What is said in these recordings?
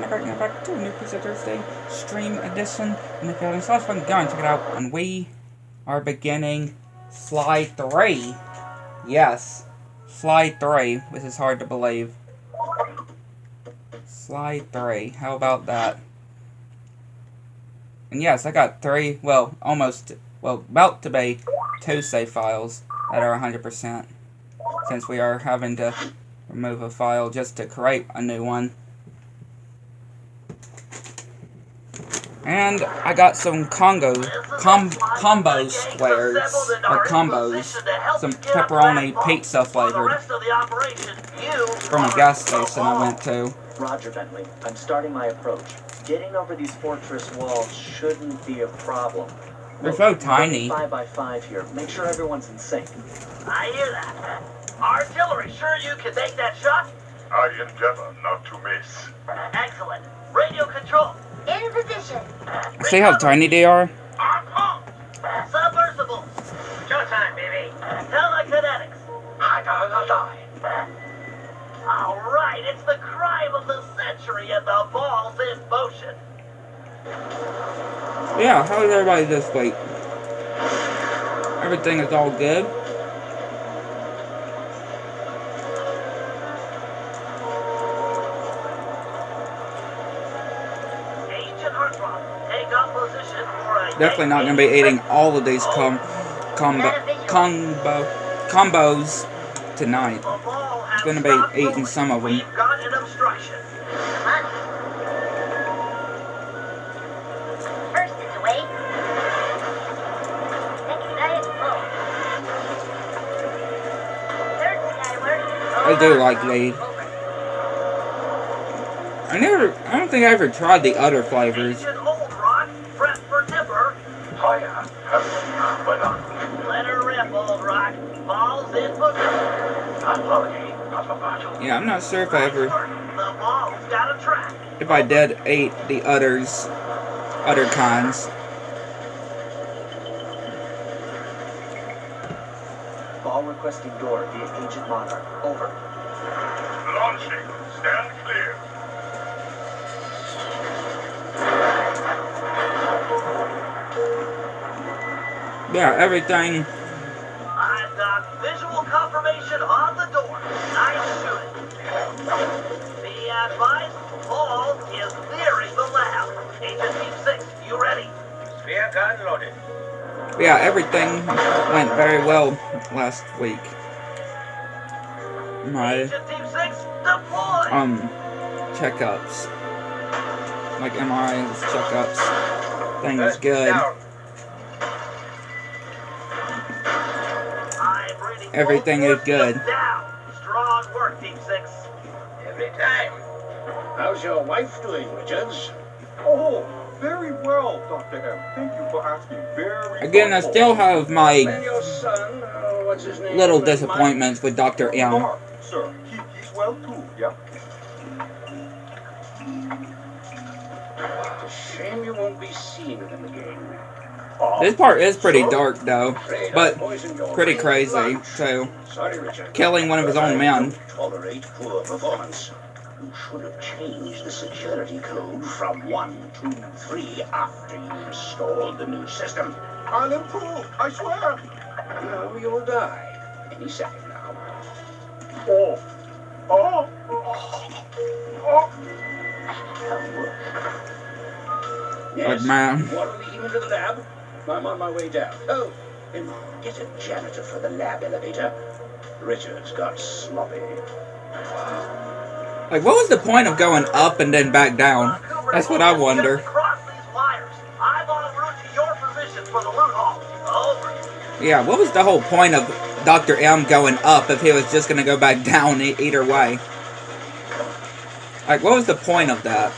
back to a new Pizza Thursday stream edition. And if you're having so much fun, go and check it out. And we are beginning Slide 3. Yes, Slide 3, which is hard to believe. Slide 3, how about that? And yes, I got about to be 2 save files that are 100%. Since we are having to remove a file just to create a new one. And I got some combo squares, or combos, some pepperoni pizza flavored from a gas station I went to. Roger, Bentley. I'm starting my approach. Getting over these fortress walls shouldn't be a problem. They're so tiny. 5 by 5 here. Make sure everyone's in sync. I hear that. Artillery, sure you can make that shot? I endeavor not to miss. Excellent. Radio control. In position. See how tiny they are? On pump. Submersible. Showtime, baby. Telekinetics. Alright, it's the crime of the century and the ball's in motion. Yeah, how is everybody this week? Everything is all good. Definitely not going to be eating all of these combos tonight. I'm going to be eating some of them. We've got an obstruction. First is away. Next guy is full. Third skyward. I do like lead. I don't think I ever tried the other flavors. Let her rip, old rock. Ball's in Yeah, I'm not sure if I ever... The ball's got a track. If I did eat the other kinds. Ball requesting door via Agent Monarch. Over. Launching. Stand clear. Yeah, everything. I've got visual confirmation on the door. Nice shooting. Be advised, ball is nearing the lab. Agent Team 6, you ready? Spear gun loaded. Yeah, everything went very well last week. My Agent Team 6, deploy. checkups, like MRIs, checkups, thing is good. Everything is good. Strong work, Team 6. Every time. How's your wife doing, Richards? Oh, very well, Dr. M. Thank you for asking. Very Again, I still have my And your son, what's his name? little disappointments with Dr. M. Mark, sir. He's well too, yeah? It's a shame you won't be seeing him again. This part is pretty dark though, but pretty crazy too. Sorry, Richard. Killing one of his own men. Don't tolerate poor performance. You should have changed the security code from 1 to 3 after you installed the new system. I'll improve, I swear. No, you'll die any second now. Oh. Oh. Oh. Yes. man. Want to lead him into the lab? I'm on my way down. Oh, and get a janitor for the lab elevator. Richards got sloppy. Like, what was the point of going up and then back down? That's what I wonder. Cross these wires. I'm en route to your position for the loot haul. Over. Yeah, what was the whole point of Dr. M going up if he was just gonna go back down either way? Like, what was the point of that?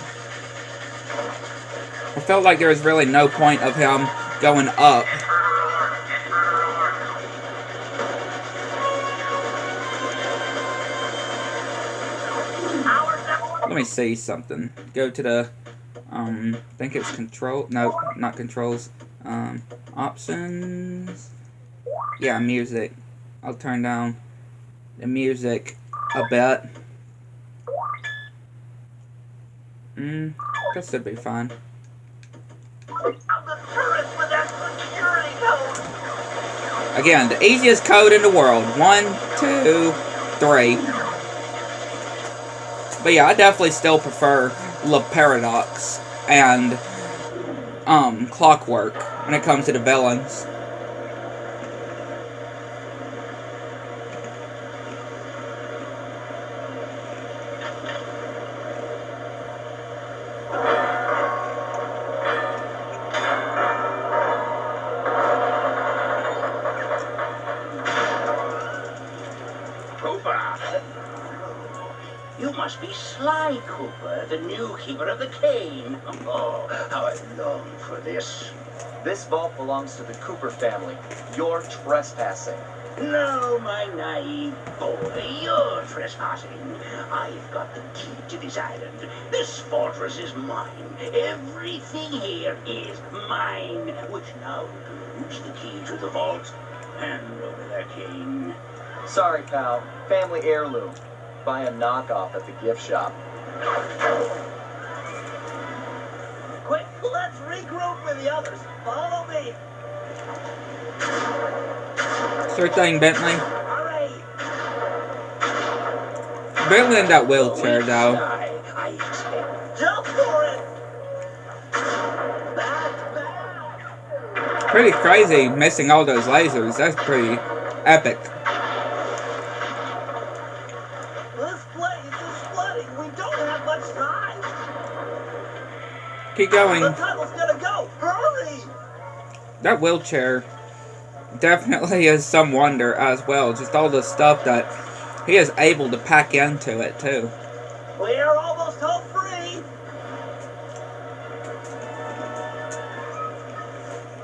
I felt like there was really no point of him going up. Let me see something. Go to the, I think it's control, no, not controls, options, yeah, music. I'll turn down the music a bit. This should be fine. I'm the tourist with that security code. Again, the easiest code in the world. 1, 2, 3. But yeah, I definitely still prefer Le Paradox and Clockwork when it comes to the villains. You must be Sly Cooper, the new keeper of the cane. Oh, how I long for this. This vault belongs to the Cooper family. You're trespassing. No, my naive boy, you're trespassing. I've got the key to this island. This fortress is mine. Everything here is mine. Which now includes the key to the vault. Hand over that cane. Sorry, pal. Family heirloom. Buy a knockoff at the gift shop. Quick, let's regroup with the others. Follow me. Sure thing, Bentley. All right. Bentley in that wheelchair, though. I expect. Jump for it. Back. Pretty crazy missing all those lasers. That's pretty epic. This place is flooding. We don't have much time. Keep going. The tunnel's gonna go. Hurry. That wheelchair definitely is some wonder as well. Just all the stuff that he is able to pack into it, too. We're almost home free.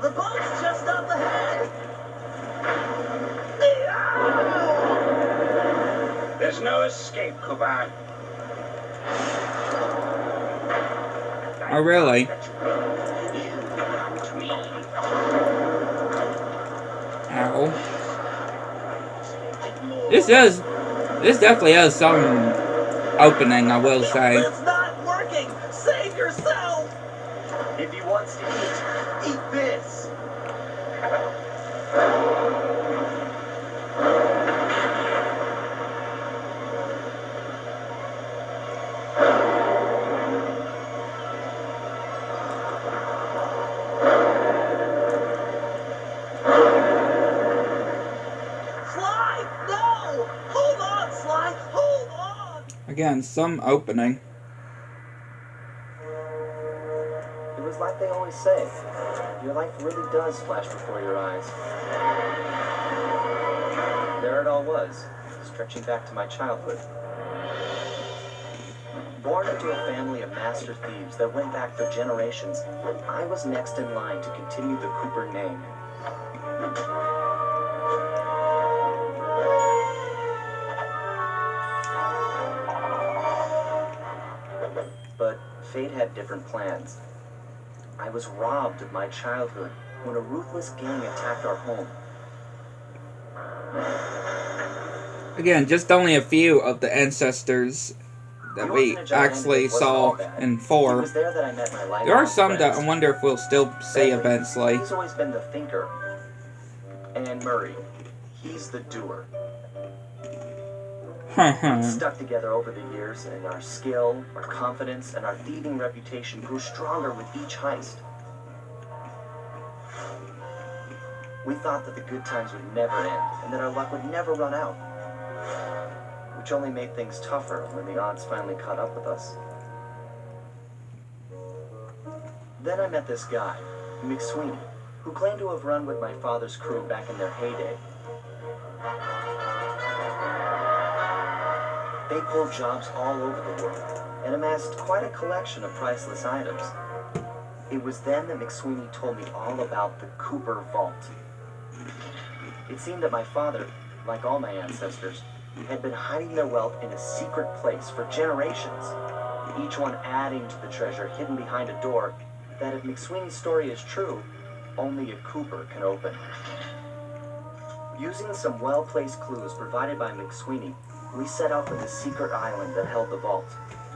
The boat's just up ahead. There's no escape, Cooper. Oh, really? You belong to me. Ow. This definitely is some opening, I will say. It's not working. Save yourself. If he wants to eat this. Sly, no! Hold on, Sly. Hold on. Again, some opening. It was like they always say. Your life really does flash before your eyes. There it all was, stretching back to my childhood. Born into a family of master thieves that went back for generations, I was next in line to continue the Cooper name. But fate had different plans. I was robbed of my childhood when a ruthless gang attacked our home. Again, just only a few of the ancestors that we actually saw in It 4. was there that I met my lifelong There are some that friends. I wonder if we'll still see Bentley, eventually. He's always been the thinker. And Murray, he's the doer. We stuck together over the years, and our skill, our confidence, and our thieving reputation grew stronger with each heist. We thought that the good times would never end, and that our luck would never run out. Which only made things tougher when the odds finally caught up with us. Then I met this guy, McSweeney, who claimed to have run with my father's crew back in their heyday. They pulled jobs all over the world and amassed quite a collection of priceless items. It was then that McSweeney told me all about the Cooper Vault. It seemed that my father, like all my ancestors, had been hiding their wealth in a secret place for generations, each one adding to the treasure hidden behind a door that, if McSweeney's story is true, only a Cooper can open. Using some well-placed clues provided by McSweeney, we set out for the secret island that held the vault.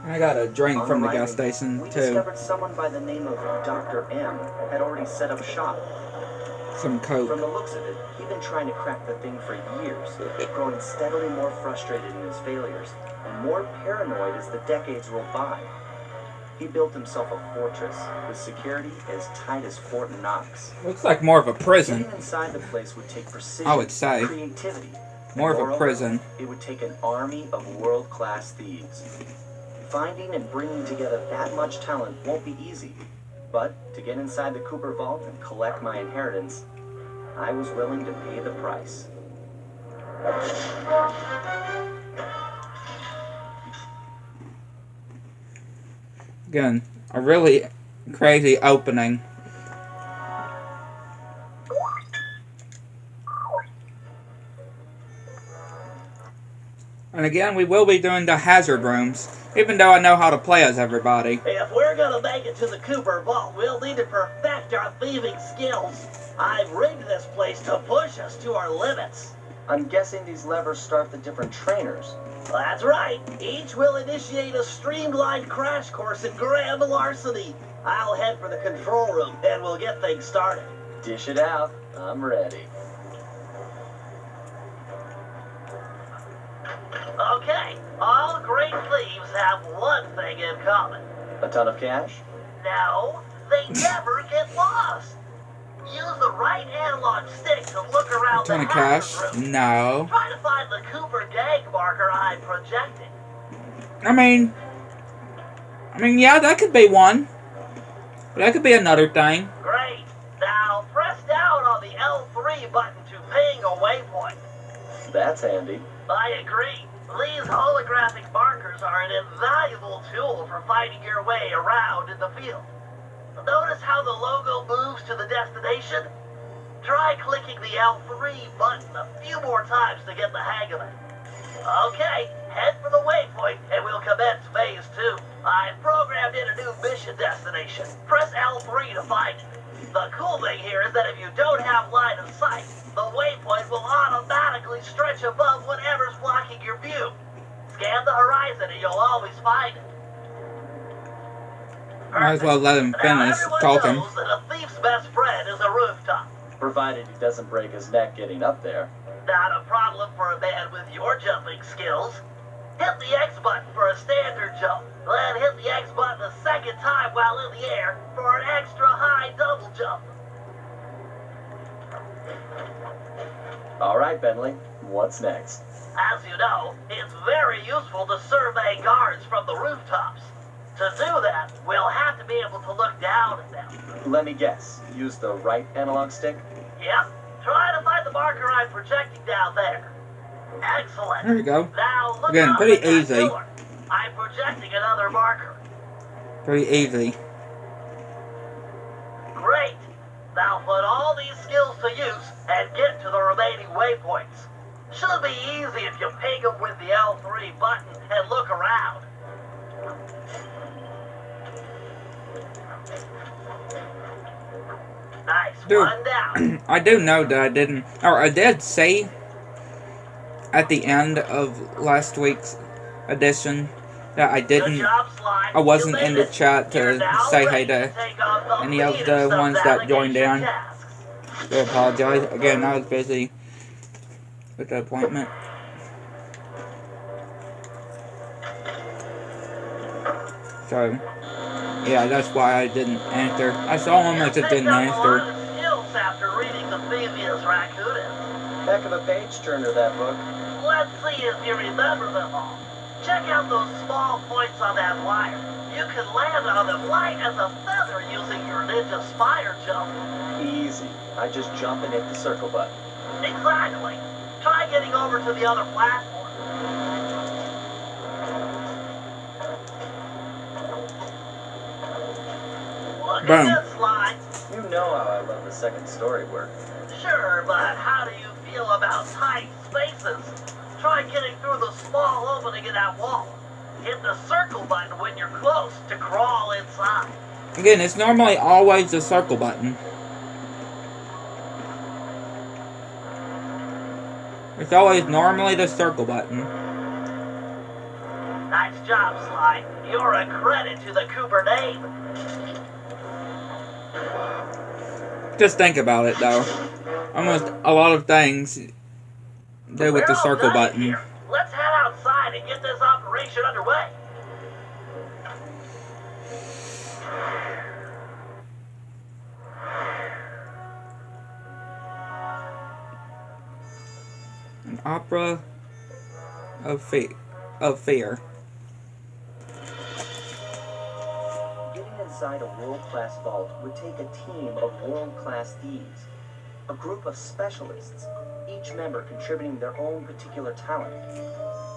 I got a drink On from the gas arriving, station, we too. discovered someone by the name of Dr. M had already set up shop. Some From coke. the looks of it, he'd been trying to crack the thing for years, growing steadily more frustrated in his failures, and more paranoid as the decades rolled by. He built himself a fortress, with security as tight as Fort Knox. Looks like more of a prison, Getting inside the place would take precision, I would say. creativity. More of a Moreover, prison. It would take an army of world-class thieves. Finding and bringing together that much talent won't be easy. But to get inside the Cooper Vault and collect my inheritance, I was willing to pay the price. Again, a really crazy opening. And again, we will be doing the hazard rooms, even though I know how to play as everybody. If we're gonna make it to the Cooper Vault, we'll need to perfect our thieving skills. I've rigged this place to push us to our limits. I'm guessing these levers start the different trainers. That's right. Each will initiate a streamlined crash course in grand larceny. I'll head for the control room, and we'll get things started. Dish it out. I'm ready. Okay, all great thieves have one thing in common. A ton of cash? No, they never get lost. Use the right analog stick to look around Ton the of cash? hazard room. No. Try to find the Cooper gang marker I projected. I mean, yeah, that could be one. But that could be another thing. Great. Now press down on the L3 button to ping a waypoint. That's handy. I agree. These holographic markers are an invaluable tool for finding your way around in the field. Notice how the logo moves to the destination? Try clicking the L3 button a few more times to get the hang of it. Okay, head for the waypoint and we'll commence phase 2. I've programmed in a new mission destination. Press L3 to find it. The cool thing here is that if you don't have line of sight, the waypoint will automatically stretch above whatever's blocking your view. Scan the horizon and you'll always find it. Might as well let him Now finish everyone talking. knows that a thief's best friend is a rooftop. Provided he doesn't break his neck getting up there. Not a problem for a man with your jumping skills. Hit the X button for a standard jump, then hit the X button a second time while in the air for an extra high double jump. All right, Bentley. What's next? As you know, it's very useful to survey guards from the rooftops. To do that, we'll have to be able to look down at them. Let me guess. Use the right analog stick? Yep. Try to find the marker I'm projecting down there. Excellent. There you go. Now look Again, up pretty at that easy. door. I'm projecting another marker. Pretty easy. Great. Now put all these skills to use and get to the remaining waypoints. Should be easy if you ping them with the L3 button and look around. Nice. Dude. One down. I do know that I didn't, or I did say at the end of last week's edition that I Good didn't, job, Slime. I wasn't You in made the it. chat You're to now say ready hey to to take on the any of lead the in some ones that joined in. navigation tasks. I apologize. Again, I was busy with the appointment. So, yeah, that's why I didn't answer. I saw him, I just didn't answer. Skills after reading the previous Raccoonist. Heck of a page-turner, that book. Let's see if you remember them all. Check out those small points on that wire. You can land on them light as a feather using your ninja spire jump. Easy. I just jump and hit the circle button. Exactly. Try getting over to the other platform. Look Boom. at this slide. You know how I love the second story work. Sure, but how do you feel about tight spaces? Try getting through the small opening in that wall. Hit the circle button when you're close to crawl inside. Again, it's normally always the circle button. It's always normally the circle button. Nice Nice job, Sly. You're a credit to the Cooper name. Just think about it, though. Almost a lot of things do with We're the all circle done button. here. Let's head outside and get this operation underway. An opera of fear. Getting inside a world-class vault would take a team of world-class thieves, a group of specialists, each member contributing their own particular talent.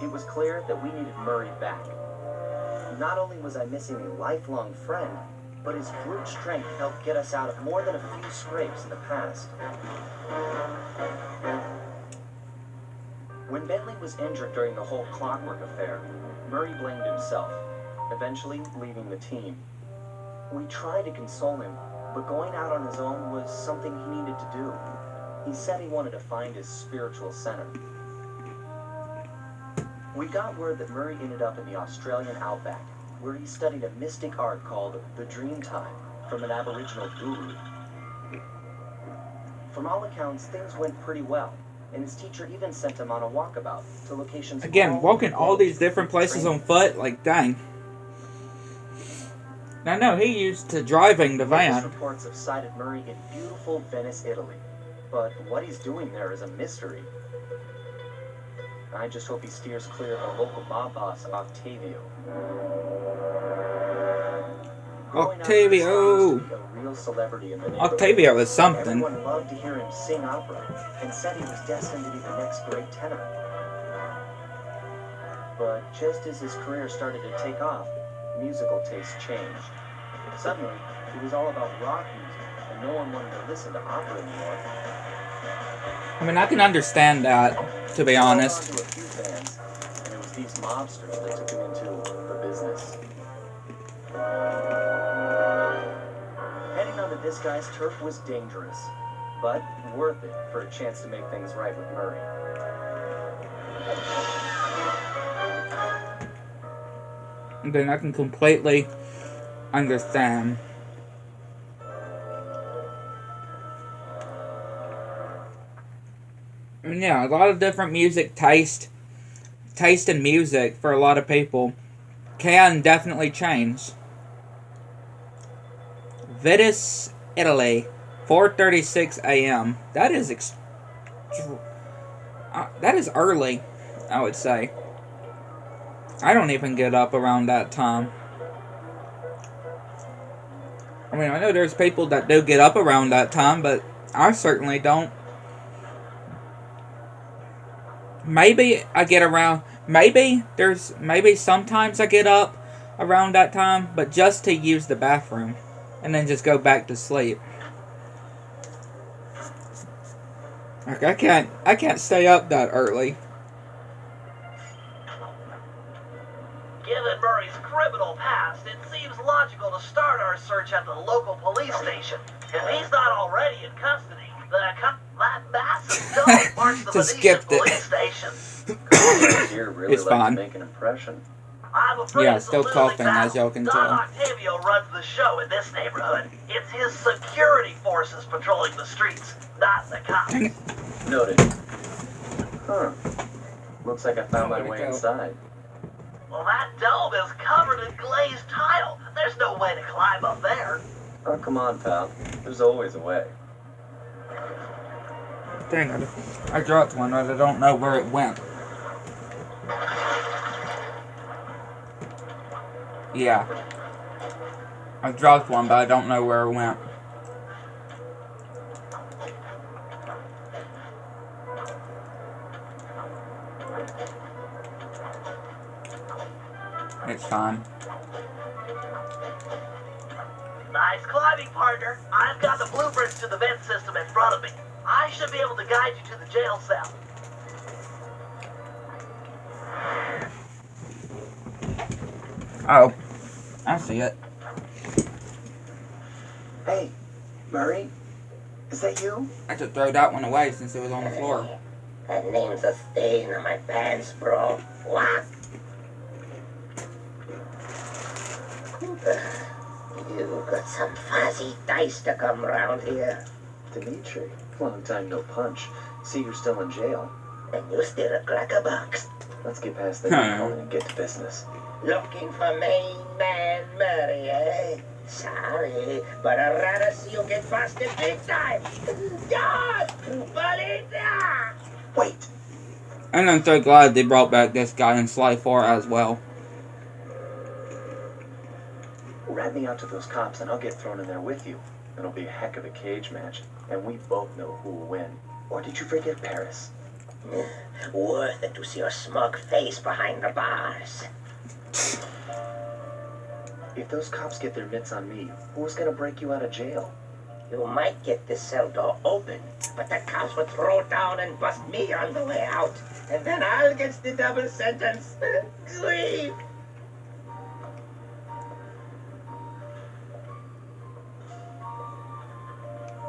It was clear that we needed Murray back. Not only was I missing a lifelong friend, but his brute strength helped get us out of more than a few scrapes in the past. When Bentley was injured during the whole Clockwork affair, Murray blamed himself, eventually leaving the team. We tried to console him, but going out on his own was something he needed to do. He said he wanted to find his spiritual center. We got word that Murray ended up in the Australian outback, where he studied a mystic art called the Dreamtime from an Aboriginal guru. From all accounts, things went pretty well, and his teacher even sent him on a walkabout to locations Again, walking all these different places on foot, like, dang. Now, no, he used to driving the Witness van. reports have cited Murray in beautiful Venice, Italy, but what he's doing there is a mystery. I just hope he steers clear of the local mob boss, Octavio. Growing up, Octavio! this guy used to be a real celebrity in the neighborhood. Octavio is something. Everyone loved to hear him sing opera and said he was destined to be the next great tenor. But just as his career started to take off, musical tastes changed. Suddenly, it was all about rock music, and no one wanted to listen to opera anymore. I mean, I can understand that, to be honest. He held on to a few bands, and it was these mobsters that took him into the business. Heading onto this guy's turf was dangerous, but worth it for a chance to make things right with Murray. Then I can completely understand. I mean, yeah, a lot of different music taste in music for a lot of people can definitely change. Venice, Italy, 4:36 a.m. That is that is early, I would say. I don't even get up around that time. I mean, I know there's people that do get up around that time, but I certainly don't. Maybe I get around, maybe sometimes I get up around that time, but just to use the bathroom and then just go back to sleep. Like, I can't stay up that early. Given Murray's criminal past, it seems logical to start our search at the local police station. If he's not already in custody, that massive dog marks the Just Venetian skipped it. police station. Here really It's like fine. to make an impression. I'm afraid Yeah, it's a still losing coughing, battle. as y'all can Don tell. Octavio runs the show in this neighborhood. It's his security forces patrolling the streets, not the cops. Dang it. Noted. Huh. Looks like I found my Where'd it way go? inside. Well, that dome is covered in glazed tile. There's no way to climb up there. Oh, come on, pal. There's always a way. Dang it. I dropped one, but I don't know where it went. Yeah. I dropped one, but I don't know where it went. It's fine. Nice climbing, partner. I've got the blueprints to the vent system in front of me. I should be able to guide you to the jail cell. Oh. I see it. Hey, Murray? Is that you? I had to throw that one away since it was on the floor. That name's a stain on my pants, bro. What? You got some fuzzy dice to come round here. Dimitri, long time no punch. See, you're still in jail. And you still a cracker box. Let's get past the calling and get to business. Looking for main man Murray, eh? Sorry, but I'd rather see you get busted big time. God! Balita! Wait! And I'm so glad they brought back this guy in Sly 4 as well. Rat me out to those cops and I'll get thrown in there with you. It'll be a heck of a cage match, and we both know who will win. Or did you forget Paris? Worth it to see your smug face behind the bars. If those cops get their mitts on me, who's gonna break you out of jail? You might get the cell door open, but the cops would throw down and bust me on the way out. And then I'll get the double sentence. Grief!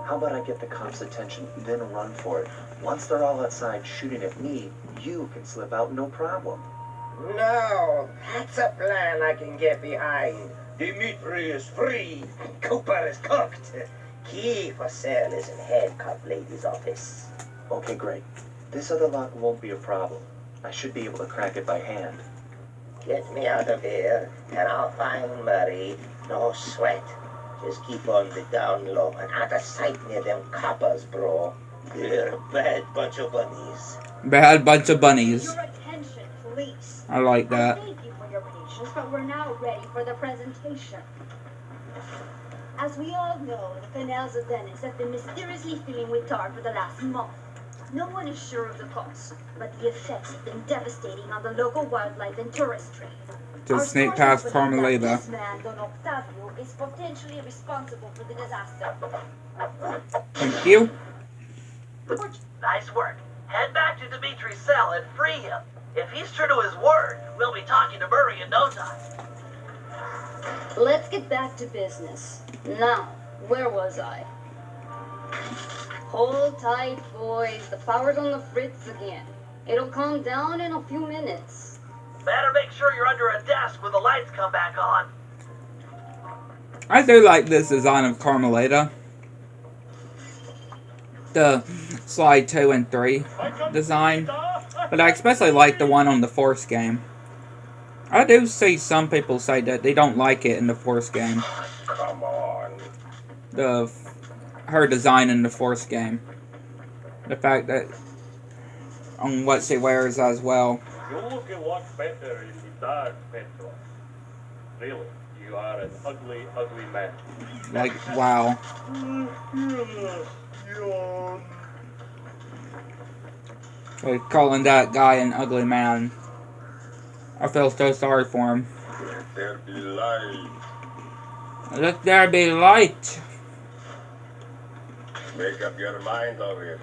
How about I get the cops' attention, then run for it? Once they're all outside shooting at me, you can slip out no problem. No, that's a plan I can get behind. Dimitri is free, and Cooper is cooked. Key for sale is in head cop lady's office. Okay, great. This other lock won't be a problem. I should be able to crack it by hand. Get me out of here, and I'll find Murray. No sweat. Just keep on the down low and out of sight near them coppers, bro. They're a bad bunch of bunnies. Bad bunch of bunnies. Your attention, police. I like that. Thank you for your patience, but we're now ready for the presentation. As we all know, the canals of Venice have been mysteriously filling with tar for the last month. No one is sure of the cause, but the effects have been devastating on the local wildlife and tourist trade. Just sneak past Carmelita. This man, Don Octavio, is potentially responsible for the disaster. Thank you. Nice work. Head back to Dimitri's cell and free him. If he's true to his word, we'll be talking to Murray in no time. Let's get back to business. Now, where was I? Hold tight, boys. The power's on the fritz again. It'll calm down in a few minutes. Better make sure you're under a desk when the lights come back on. I do like this design of Carmelita. The Slide 2 and 3 design. But I especially like the one on the first game. I do see some people say that they don't like it in the first game. Come on. Her design in the first game. The fact that on what she wears as well. You look a lot better in the dark, Petros. Really, you are an ugly, ugly man. Like, wow. Like calling that guy an ugly man. I feel so sorry for him. Let there be light. Let there be light. Make up your mind already.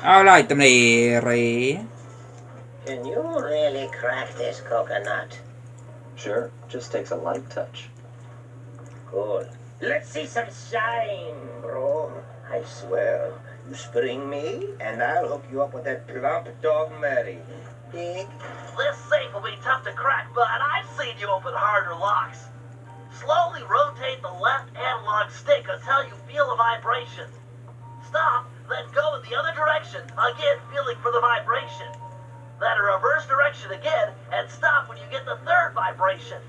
Alright, Mary. Can you really crack this coconut? Sure, just takes a light touch. Cool. Let's see some shine, bro. I swear, you spring me, and I'll hook you up with that plump dog Murray. Dig? This safe will be tough to crack, but I've seen you open harder locks. Slowly rotate the left analog stick until you feel a vibration. Stop, then go in the other direction, again feeling for the vibration. Then a reverse direction again, and stop when you get the third vibration.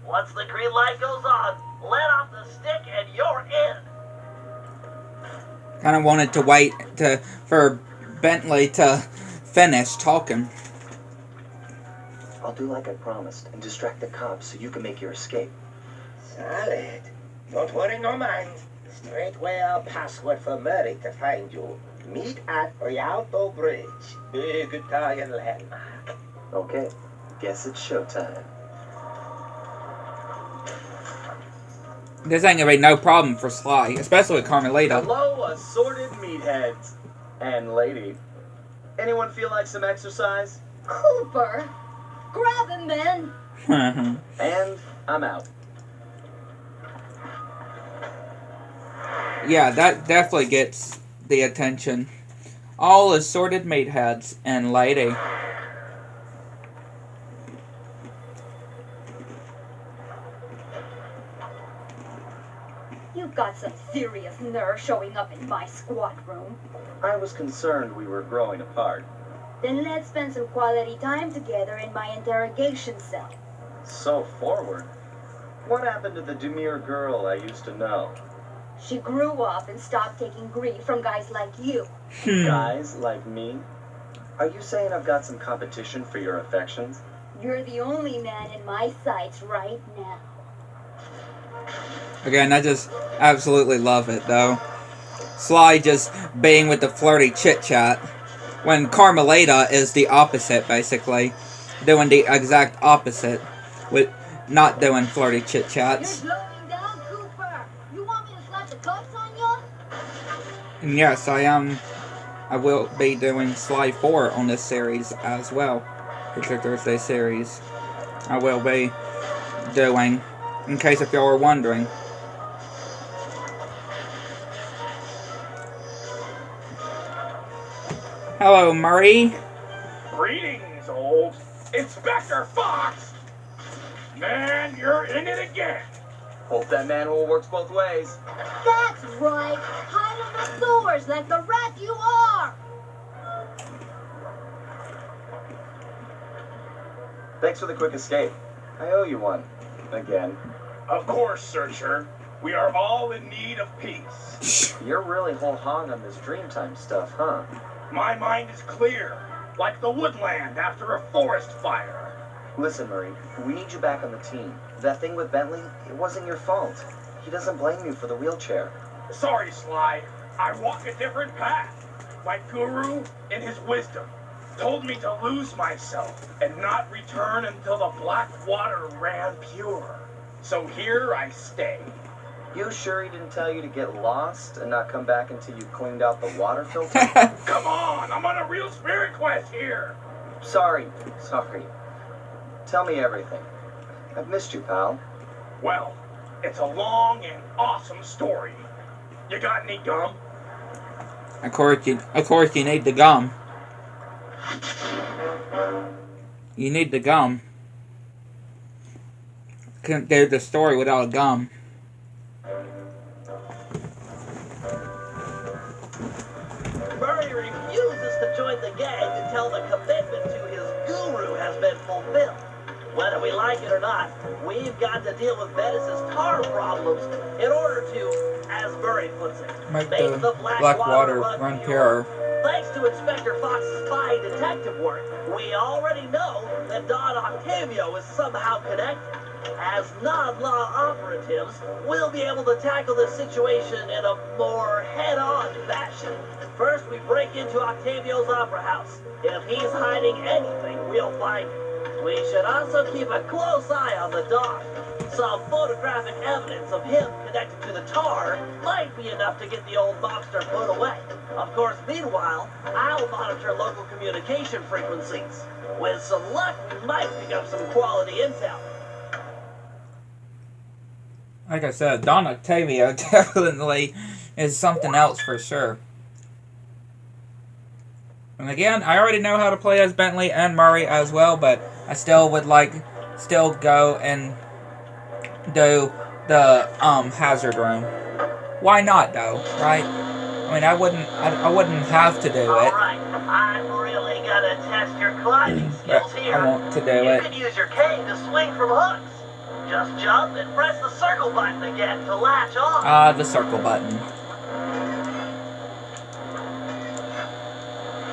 Once the green light goes on, let off the stick and you're in. Kind of wanted to wait for Bentley to finish talking. I'll do like I promised and distract the cops so you can make your escape. Solid. Don't worry, no mind. Straightway our password for Murray to find you. Meet at Rialto Bridge. Big Italian landmark. Okay, guess it's showtime. This ain't gonna be no problem for Sly, especially with Carmelita. Hello, assorted meatheads. And lady. Anyone feel like some exercise? Cooper! Grab him, man! And I'm out. Yeah, that definitely gets the attention. All assorted meatheads and lady. got some serious nerve showing up in my squad room. I was concerned we were growing apart. Then let's spend some quality time together in my interrogation cell. So forward. What happened to the demure girl I used to know? She grew up and stopped taking grief from guys like you. Guys like me? Are you saying I've got some competition for your affections? You're the only man in my sights right now. Again, I just absolutely love it, though. Sly just being with the flirty chit-chat, when Carmelita is the opposite, basically. Doing the exact opposite, with not doing flirty chit-chats. You're slowing down, Cooper. You want me to slap the cuffs on you? And yes, I will be doing Sly 4 on this series as well. For Thursday series. I will be doing, in case if y'all are wondering. Hello, Murray. Greetings, old Inspector Fox! Man, you're in it again! Hope that manhole works both ways. That's right. Hide on the doors like the rat you are. Thanks for the quick escape. I owe you one. Again. Of course, Searcher. We are all in need of peace. You're really whole hog on this Dreamtime stuff, huh? My mind is clear, like the woodland after a forest fire. Listen, Murray, we need you back on the team. That thing with Bentley, it wasn't your fault. He doesn't blame you for the wheelchair. Sorry, Sly. I walk a different path. My guru, in his wisdom, told me to lose myself and not return until the black water ran pure. So here I stay. You sure he didn't tell you to get lost and not come back until you cleaned out the water filter? Come on, I'm on a real spirit quest here. Sorry. Tell me everything. I've missed you, pal. Well, it's a long and awesome story. You got any gum? Of course you need the gum. You need the gum. Couldn't do the story without gum. Murray refuses to join the gang until the commitment to his guru has been fulfilled. Whether we like it or not, we've got to deal with Venice's tar problems in order to, as Murray puts it, Make the black water run pure. Thanks to Inspector Fox's spy detective work, we already know that Don Octavio is somehow connected. As non-law operatives, we'll be able to tackle this situation in a more head-on fashion. First, we break into Octavio's opera house. If he's hiding anything, we'll find it. We should also keep a close eye on the dog. Some photographic evidence of him connected to the tar might be enough to get the old mobster put away. Of course, meanwhile, I'll monitor local communication frequencies. With some luck, we might pick up some quality intel. Like I said, Don Octavio definitely is something else for sure. And again, I already know how to play as Bentley and Murray as well, but I still would still go and do the hazard room. Why not though, right? I mean, I wouldn't have to do it. Alright, I'm really gonna test your climbing skills But here. I want to do You it. can use your cane to swing from hooks. Just jump and press the circle button again to latch on. The circle button.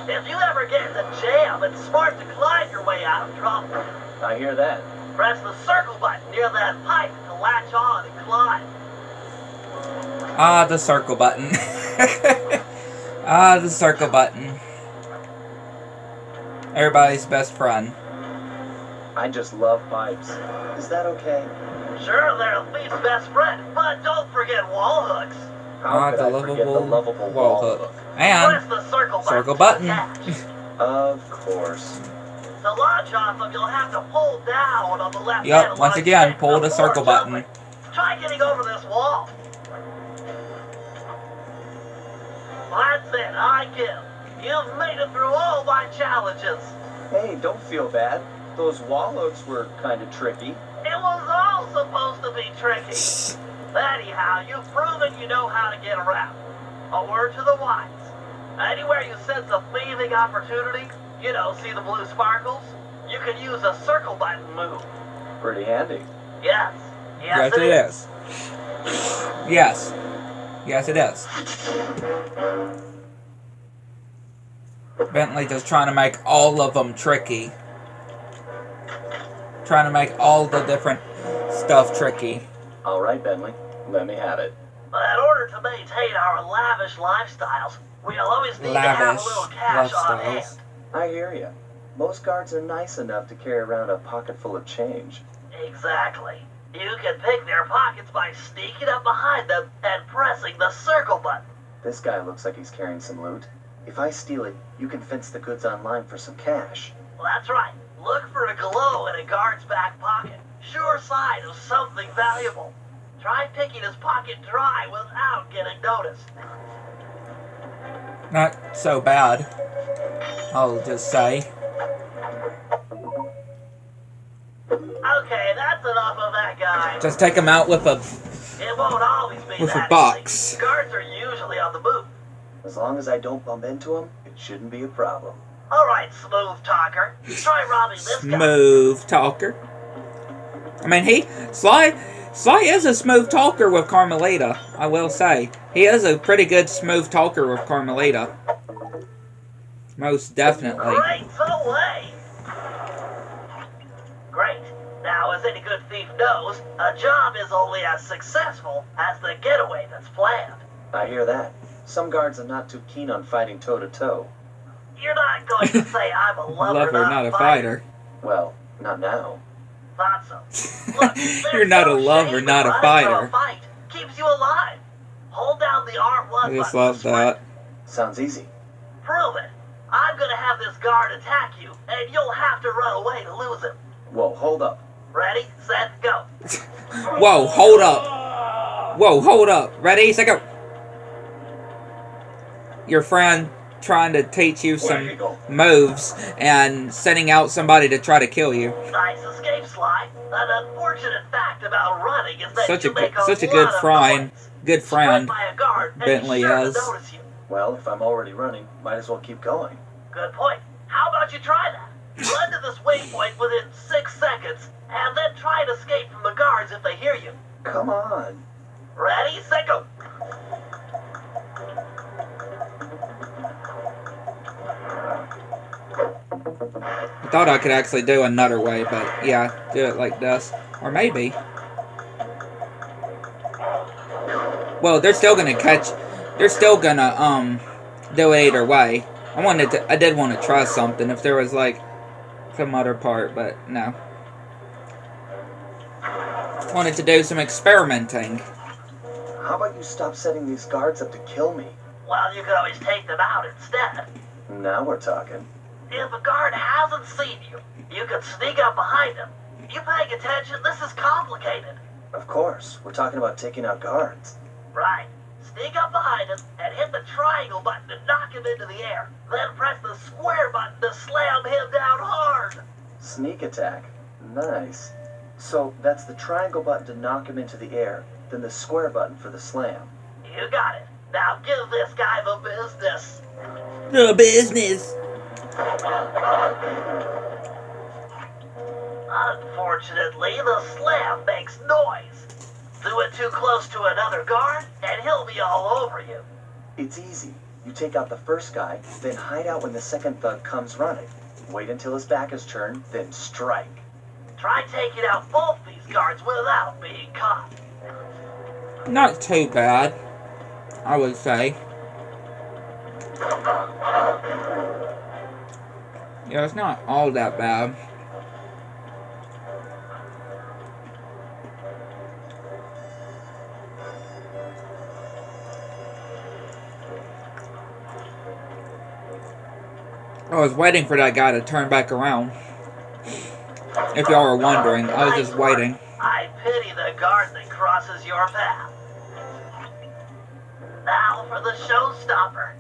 If you ever get in the jam, it's smart to climb your way out of trouble. I hear that. Press the circle button near that pipe to latch on and climb. The circle button. The circle button. Everybody's best friend. I just love pipes. Is that okay? Sure, they're a thief's best friend, but don't forget wall hooks. How could The I forget the lovable wall hook? And Press the circle circle button. button. to attach. Of course. To launch off them, you'll have to pull down on the left Yup, hand once line again, stick pull the before circle jumping. button. Try getting over this wall. That's it, I give. You've made it through all my challenges. Hey, don't feel bad. Those wall hooks were kind of tricky. It was all supposed to be tricky. Anyhow, you've proven you know how to get around. A word to the wise. Anywhere you sense a thieving opportunity, you know, see the blue sparkles? You can use a circle button move. Pretty handy. Yes. Yes, it is. Yes. Yes, it is. Bentley just trying to make all of them tricky. Trying to make all the different stuff tricky. All right, Bentley. Let me have it. In order to maintain our lavish lifestyles, we'll always need to have a little cash on hand. I hear you. Most guards are nice enough to carry around a pocket full of change. Exactly. You can pick their pockets by sneaking up behind them and pressing the circle button. This guy looks like he's carrying some loot. If I steal it, you can fence the goods online for some cash. That's right. Look for a glow in a guard's back pocket. Sure sign of something valuable. Try picking his pocket dry without getting noticed. Not so bad, I'll just say. Okay, that's enough of that guy. Just take him out with a It won't always be with that a box. easy. Guards are usually on the move. As long as I don't bump into him, it shouldn't be a problem. All right, smooth talker. Try robbing this guy. Smooth talker. I mean, Sly is a smooth talker with Carmelita, I will say. He is a pretty good smooth talker with Carmelita. Most definitely. Great away. Great. Now, as any good thief knows, a job is only as successful as the getaway that's planned. I hear that. Some guards are not too keen on fighting toe-to-toe. You're not going to say I'm a lover, Not a fighter. Well, not now. Thought so. Look, You're not a there's no lover, shame not in a running from fighter. A fight keeps you alive. Hold down the R1 I just button love to sprint. that. Sounds easy. Prove it. I'm going to have this guard attack you, and you'll have to run away to lose him. Whoa, hold up. Ready, set, go. Whoa, hold up. Whoa, hold up. Ready, set, go. Your friend trying to teach you some moves and sending out somebody to try to kill you. Nice escape, Sly. An unfortunate fact about running is that Such you a make such a lot good of friend. noise. Good Sprint friend. by a guard, and Bentley he's sure to is. notice you. Well, if I'm already running, might as well keep going. Good point. How about you try that? Run to this waypoint within 6 seconds, and then try and escape from the guards if they hear you. Come on. Ready, set, go. I thought I could actually do another way, but yeah, do it like this. Or maybe. Well, they're still gonna catch. They're still gonna do it either way. I did want to try something if there was like some other part, but no. Wanted to do some experimenting. How about you stop setting these guards up to kill me? Well, you could always take them out instead. Now we're talking. If a guard hasn't seen you, you could sneak up behind him. You paying attention? This is complicated. Of course, we're talking about taking out guards. Right. Sneak up behind him and hit the triangle button to knock him into the air. Then press the square button to slam him down hard. Sneak attack. Nice. So that's the triangle button to knock him into the air, then the square button for the slam. You got it. Now give this guy the business. The business. Unfortunately, the slam makes noise. Do it too close to another guard, and he'll be all over you. It's easy. You take out the first guy, then hide out when the second thug comes running. Wait until his back is turned, then strike. Try taking out both these guards without being caught. Not too bad, I would say. Yeah, it's not all that bad. I was waiting for that guy to turn back around. If y'all were wondering, I was just waiting. I pity the guard that crosses your path. Now for the showstopper.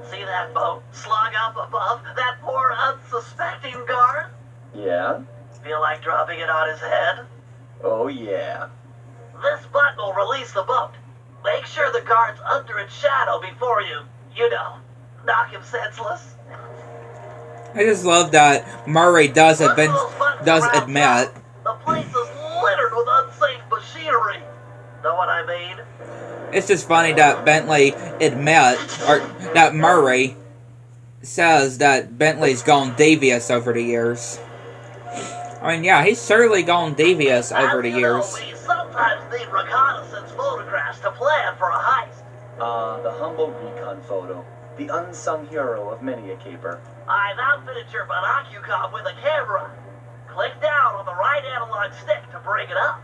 See that boat slung up above that poor unsuspecting guard? Yeah? Feel like dropping it on his head? Oh yeah. This button will release the boat. Make sure the guard's under its shadow before you know, knock him senseless. I just love that Murray does Look for admit, those buttons around admit. town. The place is littered with unsafe machinery. Know what I mean? It's just funny that Bentley or that Murray says that Bentley's gone devious over the years. I mean, yeah, he's certainly gone devious over the As you know, years. we sometimes need reconnaissance photographs to plan for a heist. The humble recon photo. The unsung hero of many a caper. I've outfitted your binocular with a camera. Click down on the right analog stick to bring it up.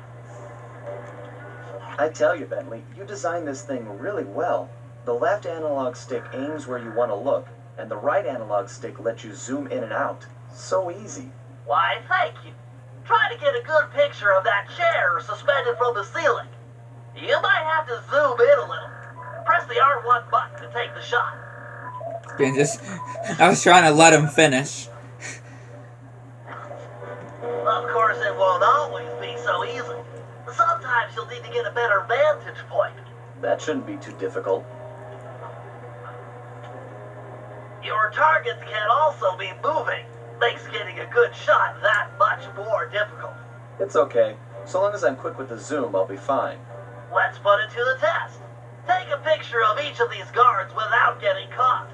I tell you, Bentley, you designed this thing really well. The left analog stick aims where you want to look, and the right analog stick lets you zoom in and out. So easy. Why, thank you. Try to get a good picture of that chair suspended from the ceiling. You might have to zoom in a little. Press the R1 button to take the shot. I was trying to let him finish. Of course, it won't always be so easy. Sometimes you'll need to get a better vantage point. That shouldn't be too difficult. Your targets can also be moving. Makes getting a good shot that much more difficult. It's okay. So long as I'm quick with the zoom, I'll be fine. Let's put it to the test. Take a picture of each of these guards without getting caught.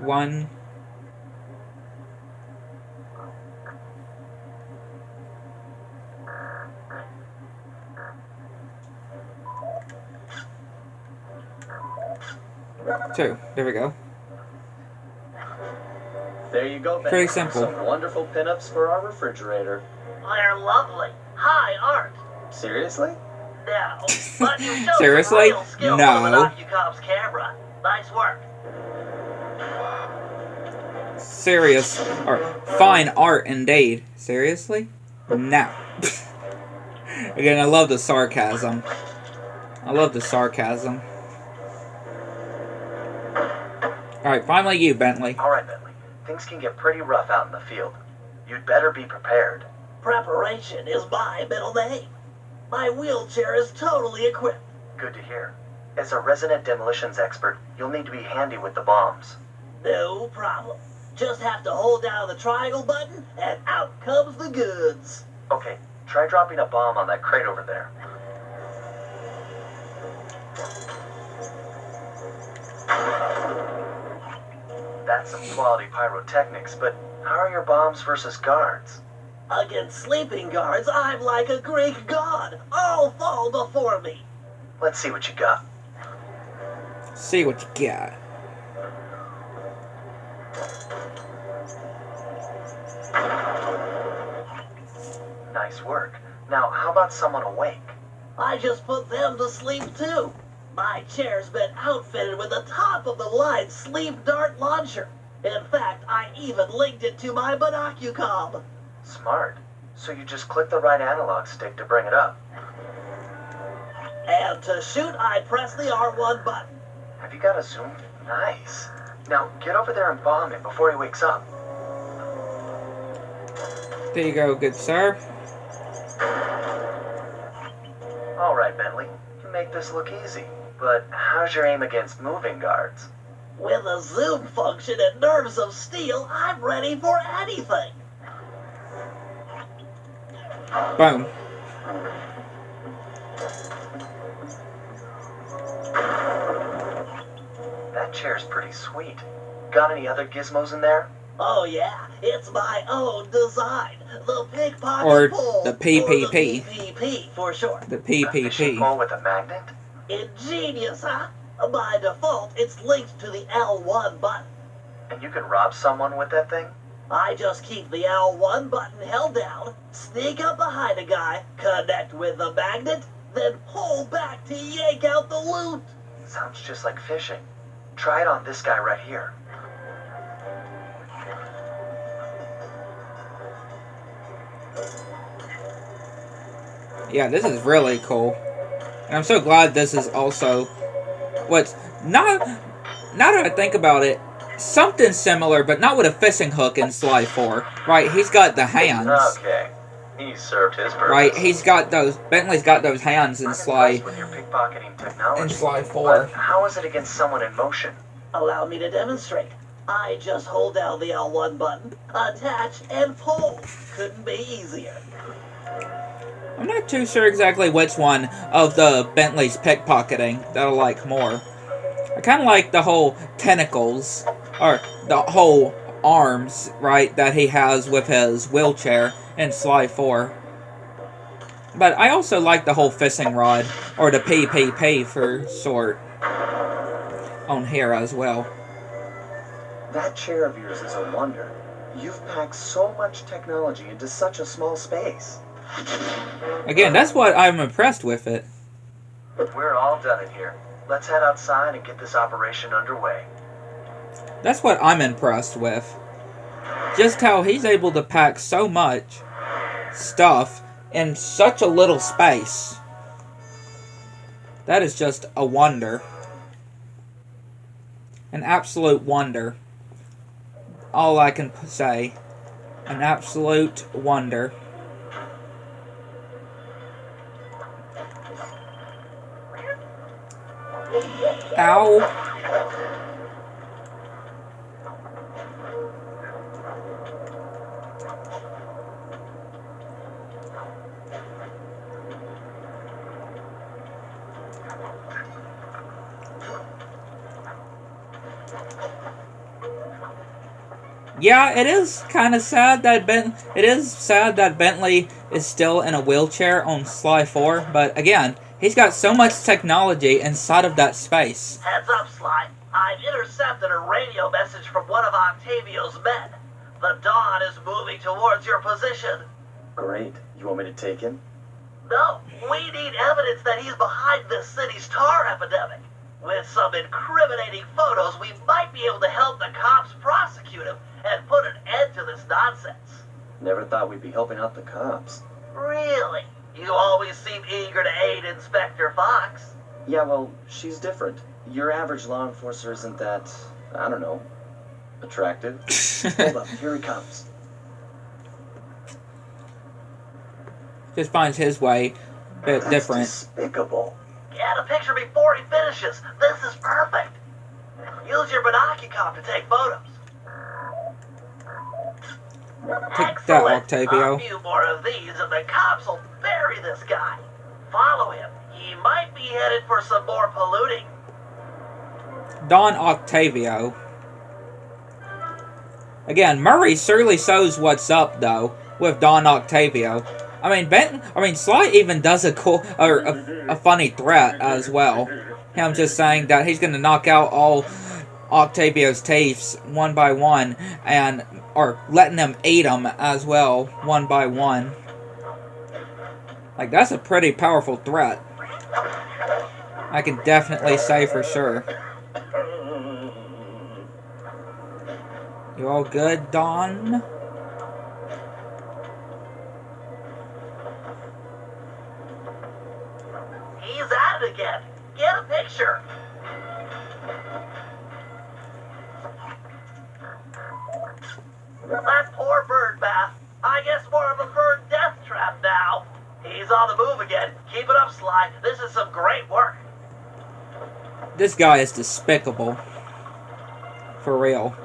One. Two. There we go. There you go, Bentley. Pretty simple. Some wonderful pinups for our refrigerator. They're lovely. High art. Seriously? No, but you showed Seriously? some real skill No. with an Ocucom's camera. Nice work. Serious or fine art indeed. Seriously? No. Again, I love the sarcasm. I love the sarcasm. Alright, finally you, Bentley. All right, Bentley. Things can get pretty rough out in the field. You'd better be prepared. Preparation is my middle name. My wheelchair is totally equipped. Good to hear. As a resident demolitions expert, you'll need to be handy with the bombs. No problem. Just have to hold down the triangle button, and out comes the goods. Okay, try dropping a bomb on that crate over there. That's some quality pyrotechnics, but how are your bombs versus guards? Against sleeping guards, I'm like a Greek god. All fall before me. Let's see what you got. See what you got. Nice work. Now, how about someone awake? I just put them to sleep too. My chair's been outfitted with a top-of-the-line sleep dart launcher. In fact, I even linked it to my binocular. Smart. So you just click the right analog stick to bring it up. And to shoot, I press the R1 button. Have you got a zoom? Nice. Now, get over there and bomb him before he wakes up. There you go, good sir. All right, Bentley. You make this look easy. But how's your aim against moving guards? With a zoom function and nerves of steel, I'm ready for anything. Boom. That chair's pretty sweet. Got any other gizmos in there? Oh yeah, it's my own design. The pickpocket Or pole. the PPP. Or the PPP for short. The A fishing PPP. pole with a magnet? Ingenious, huh? By default, it's linked to the L1 button. And you can rob someone with that thing? I just keep the L1 button held down, sneak up behind a guy, connect with the magnet, then pull back to yank out the loot. Sounds just like fishing. Try it on this guy right here. Yeah, this is really cool. And I'm so glad this is also what's not now that I think about it, something similar, but not with a fishing hook in Sly 4. Right, he's got the hands. Okay, he served his purpose. Right, he's got those, Bentley's got those hands in I'm Sly, impressed with your pickpocketing technology. in Sly 4. But how is it against someone in motion? Allow me to demonstrate. I just hold down the L1 button, attach, and pull. Couldn't be easier. I'm not too sure exactly which one of the Bentley's pickpocketing that I like more. I kind of like the whole tentacles, or the whole arms, right, that he has with his wheelchair in Sly 4. But I also like the whole fishing rod, or the PPP for short, on here as well. That chair of yours is a wonder. You've packed so much technology into such a small space. Again, that's what I'm impressed with it. We're all done in here. Let's head outside and get this operation underway. That's what I'm impressed with. Just how he's able to pack so much stuff in such a little space. That is just a wonder. An absolute wonder. All I can say. An absolute wonder. Ow. Yeah, it is kind of sad that Bentley is still in a wheelchair on Sly 4, but again, he's got so much technology inside of that space. Heads up, Sly. I've intercepted a radio message from one of Octavio's men. The Dawn is moving towards your position. Great. You want me to take him? No, we need evidence that he's behind this city's tar epidemic. With some incriminating photos, we might be able to help the cops prosecute him and put an end to this nonsense. Never thought we'd be helping out the cops. Really? You always seem eager to aid Inspector Fox. Yeah, well, she's different. Your average law enforcer isn't that, I don't know, attractive. Hold up, here he comes. Just finds his way a bit That's different. despicable. Get a picture before he finishes. This is perfect. Use your binocular to take photos. Take that, Excellent. Octavio. A few more of these and the cops will bury this guy. Follow him. He might be headed for some more polluting. Don Octavio. Again, Murray surely shows what's up, though, with Don Octavio. I mean, Sly even does a cool, or a funny threat as well. Him just saying that he's gonna knock out all Octavio's thieves one by one, or letting them eat them as well, one by one. Like, that's a pretty powerful threat. I can definitely say for sure. You all good, Don? He's at it again. Get a picture. That poor bird bath. I guess more of a bird death trap now. He's on the move again. Keep it up, Sly. This is some great work. This guy is despicable. For real.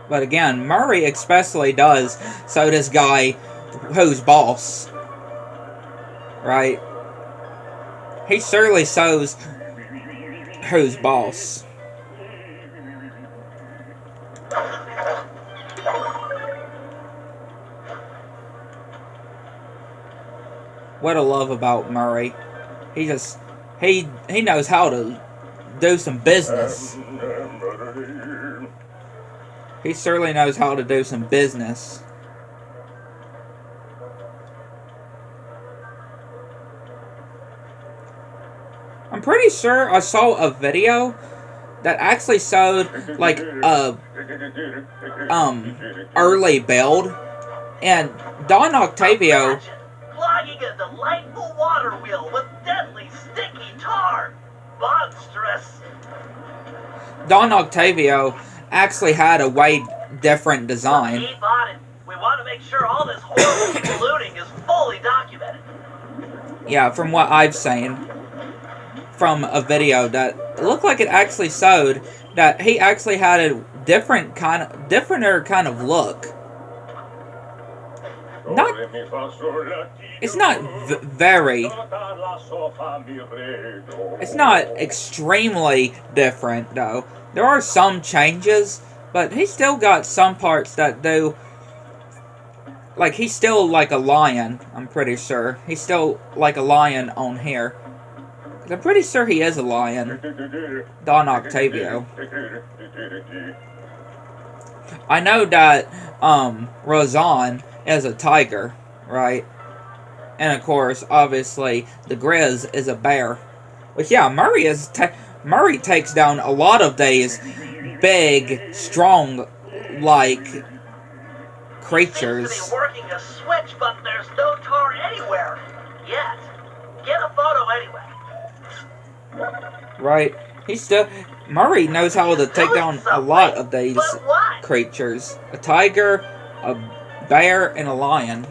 But again, Murray especially does so this guy who's boss. Right? He surely shows who's boss. What I love about Murray. He knows how to do some business. He certainly knows how to do some business. I'm pretty sure I saw a video that actually showed like a early build, and Don Octavio. Imagine clogging a delightful water wheel with deadly sticky tar. Monstrous. Don Octavio actually had a way different design. Keep on it. We want to make sure all this horrible polluting is fully documented. Yeah, from what I've seen from a video that looked like it actually showed that he actually had a differenter kind of look. It's not it's not extremely different though. There are some changes, but he's still got some parts that do. Like, he's still like a lion, I'm pretty sure. He's still like a lion on here. I'm pretty sure he is a lion. Don Octavio. I know that, Roseanne is a tiger, right? And of course, obviously, the Grizz is a bear. Which, yeah, Murray takes down a lot of these big, strong, like, creatures. Seems to be working a switch, but there's no tar anywhere yet. Get a photo anyway. Right. Murray knows how to take down a lot of these creatures. A tiger, a bear, and a lion.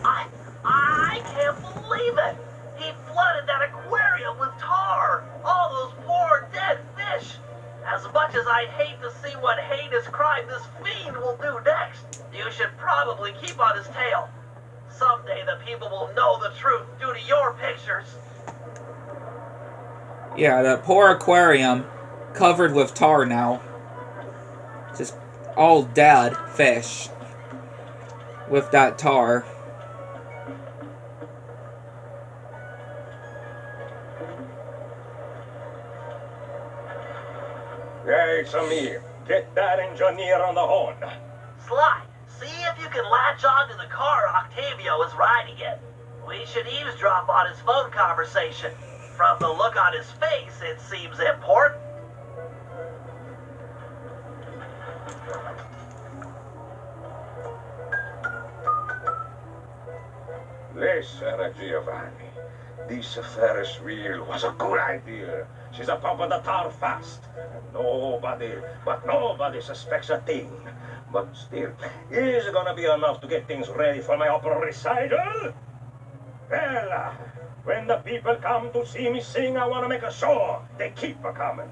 I can't believe it. He flooded that aquarium with tar. All those poor dead fish. As much as I hate to see what heinous crime this fiend will do next, you should probably keep on his tail. Someday the people will know the truth due to your pictures. Yeah, that poor aquarium covered with tar now. Just all dead fish with that tar. Hey, Samir, get that engineer on the horn. Sly, see if you can latch on to the car Octavio is riding in. We should eavesdrop on his phone conversation. From the look on his face, it seems important. Listen, Giovanni. This Ferris wheel was a good idea. She's a pumping the tar fast. And nobody suspects a thing. But still, is it gonna be enough to get things ready for my opera recital? Well, when the people come to see me sing, I want to make a show. They keep a-coming.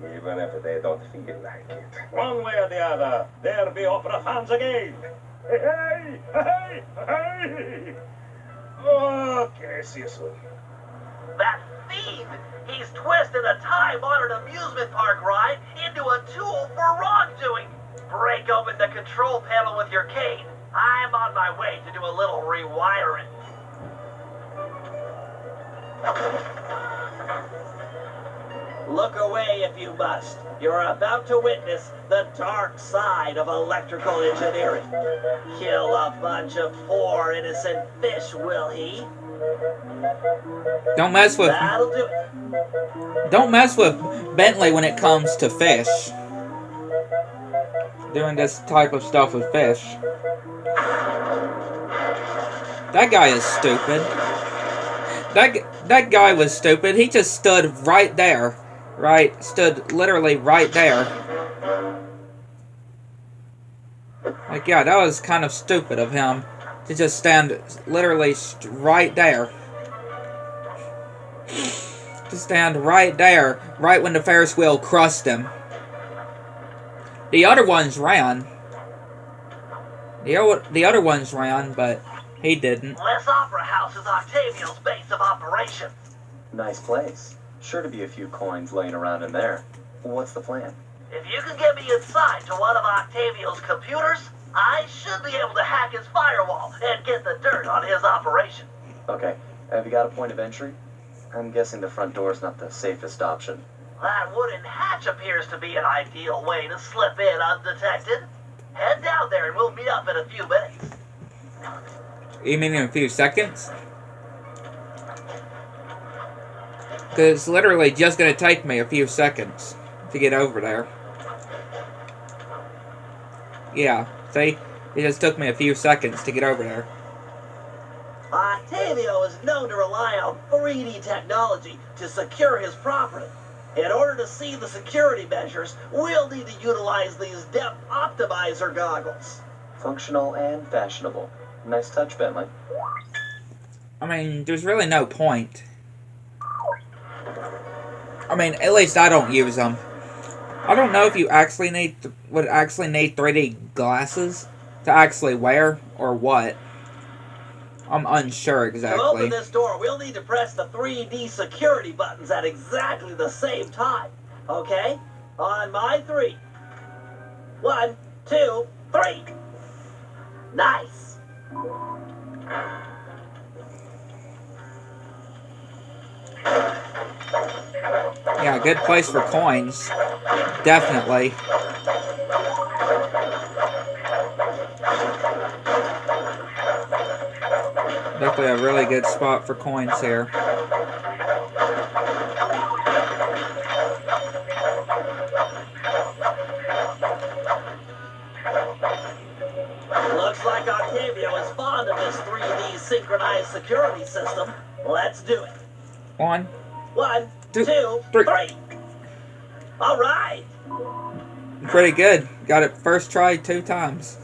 Even if they don't feel like it. One way or the other, there'll be opera fans again. Hey, hey, hey, hey. Okay, see you soon. That fiend! He's twisted a time-honored amusement park ride into a tool for wrongdoing. Break open the control panel with your cane. I'm on my way to do a little rewiring. Look away if you must. You're about to witness the dark side of electrical engineering. Kill a bunch of poor innocent fish, will he? Don't mess with That'll do it. Don't mess with Bentley when it comes to fish. Doing this type of stuff with fish. That guy is stupid. That guy was stupid. He just stood right there. Right? Stood literally right there. Like, yeah, that was kind of stupid of him. To just stand literally right there. To stand right there. Right when the Ferris wheel crushed him. The other ones ran. The other ones ran, but he didn't. Les Opera House is Octavio's base of operations. Nice place. Sure to be a few coins laying around in there. What's the plan? If you can get me inside to one of Octavio's computers, I should be able to hack his firewall and get the dirt on his operation. Okay. Have you got a point of entry? I'm guessing the front door's not the safest option. That wooden hatch appears to be an ideal way to slip in undetected. Head down there and we'll meet up in a few minutes. You mean in a few seconds? Because it's literally just going to take me a few seconds. to get over there. Yeah, see? It just took me a few seconds to get over there. Octavio is known to rely on 3D technology to secure his property. In order to see the security measures, we'll need to utilize these depth optimizer goggles. Functional and fashionable. Nice touch, Bentley. I mean, there's really no point. I mean, at least I don't use them. I don't know if you actually would actually need 3D glasses to actually wear or what. I'm unsure To exactly. open this door, we'll need to press the 3D security buttons at exactly the same time. Okay? On my 3. 1, 2, 3. Nice. Yeah, good place for coins. Definitely. Definitely a really good spot for coins here. Looks like Octavio is fond of this 3D synchronized security system. Let's do it. 1, 1, 2, 2, 3. 3. All right. Pretty good. Got it first try 2 times.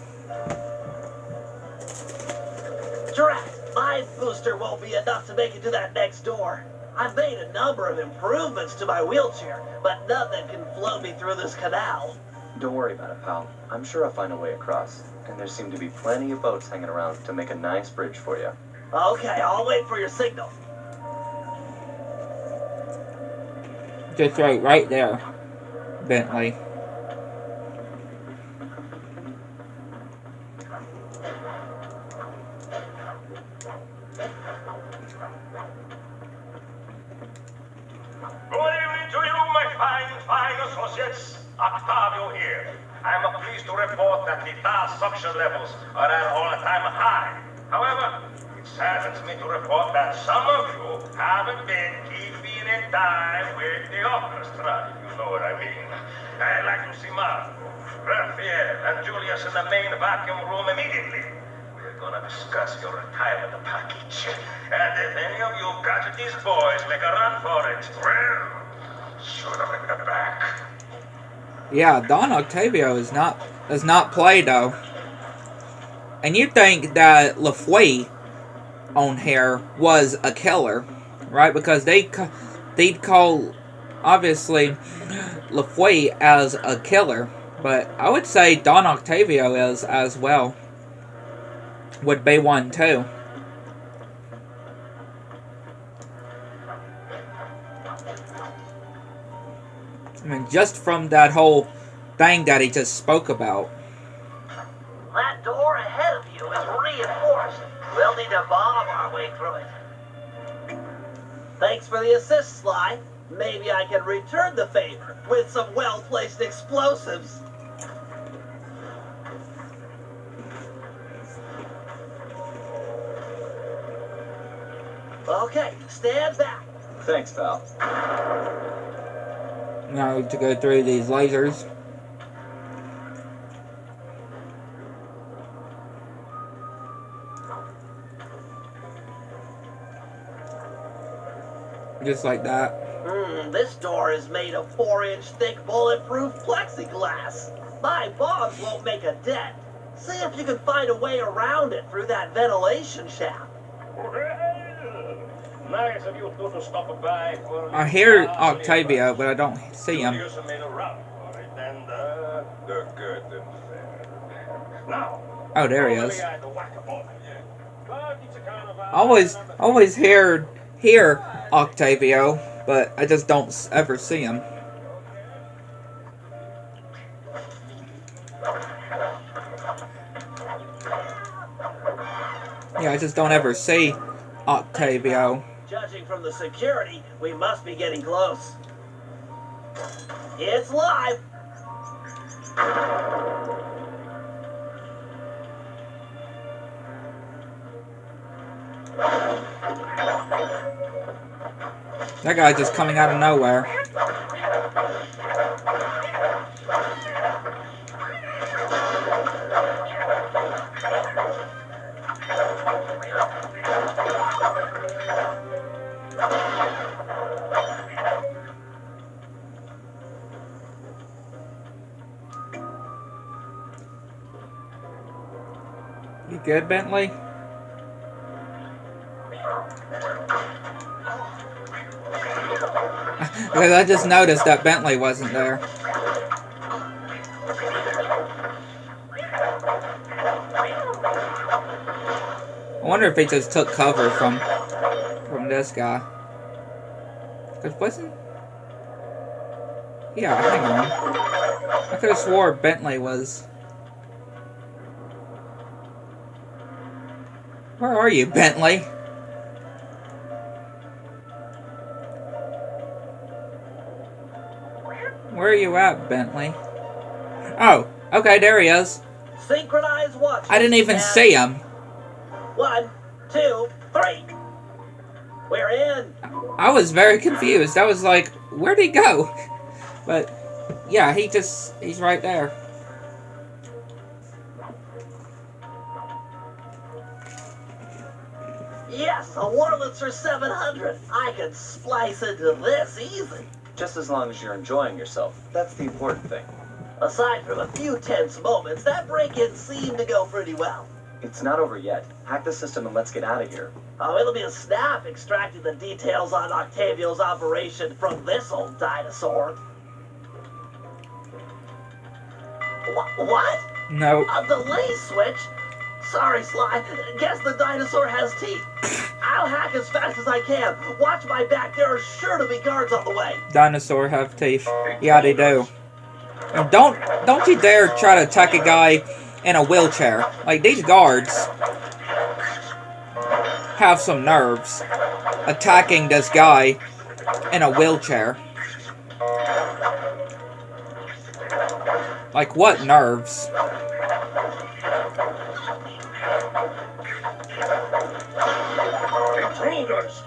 Drat, my booster won't be enough to make it to that next door. I've made a number of improvements to my wheelchair, but nothing can float me through this canal. Don't worry about it, pal. I'm sure I'll find a way across. And there seem to be plenty of boats hanging around to make a nice bridge for you. Okay, I'll wait for your signal. Just right there, Bentley. Good evening to you, my fine associates. Octavio here. I'm pleased to report that the gas suction levels are at all-time high. However, it saddens me to report that some of you haven't been keeping in time with the orchestra, if you know what I mean. I'd like to see Marco, Raphael, and Julius in the main vacuum room immediately. We're gonna discuss your retirement package. And if any of you gadgeties boys make a run for it, well, shoot them in the back. Yeah, Don Octavio does not play though. And you think that LaFoy on here was a killer, right? Because they'd call obviously LaFoy as a killer, but I would say Don Octavio is as well. Would be one too. I mean, just from that whole thing that he just spoke about. That door ahead of you is reinforced. We'll need to bomb our way through it. Thanks for the assist, Sly. Maybe I can return the favor with some well-placed explosives. Okay, stand back. Thanks, pal. Now to go through these lasers. Just like that. This door is made of 4-inch thick bulletproof plexiglass. My bombs won't make a dent. See if you can find a way around it through that ventilation shaft. Well, nice of you two to stop by for I hear Octavio, but I don't see him. Julius made a run for it, and they're good and fair. Now, Oh, there he is. normally I'd whack a ball, yeah. But it's a kind of Always hear Octavio, but I just don't ever see him. Yeah, I just don't ever see Octavio. Judging from the security, we must be getting close. It's live. That guy just coming out of nowhere. You good, Bentley? Because I just noticed that Bentley wasn't there. I wonder if he just took cover from this guy. Cause wasn't? Yeah, hang on. I could have swore Bentley was. Where are you, Bentley? Where are you at, Bentley? Oh, okay, there he is. Synchronize watches. I didn't even see him. 1, 2, 3. We're in. I was very confused. I was like, where'd he go? But, yeah, he's right there. Yes, a Wurlitzer 700. I could splice into this easy. Just as long as you're enjoying yourself. That's the important thing. Aside from a few tense moments, that break-in seemed to go pretty well. It's not over yet. Hack the system and let's get out of here. Oh, it'll be a snap extracting the details on Octavio's operation from this old dinosaur. What? No. A delay switch? Sorry, Sly. Guess the dinosaur has teeth. I'll hack as fast as I can. Watch my back. There are sure to be guards on the way. Dinosaur have teeth. Yeah, they do. And don't you dare try to attack a guy in a wheelchair. Like, these guards have some nerves attacking this guy in a wheelchair. Like, what nerves? Intruders!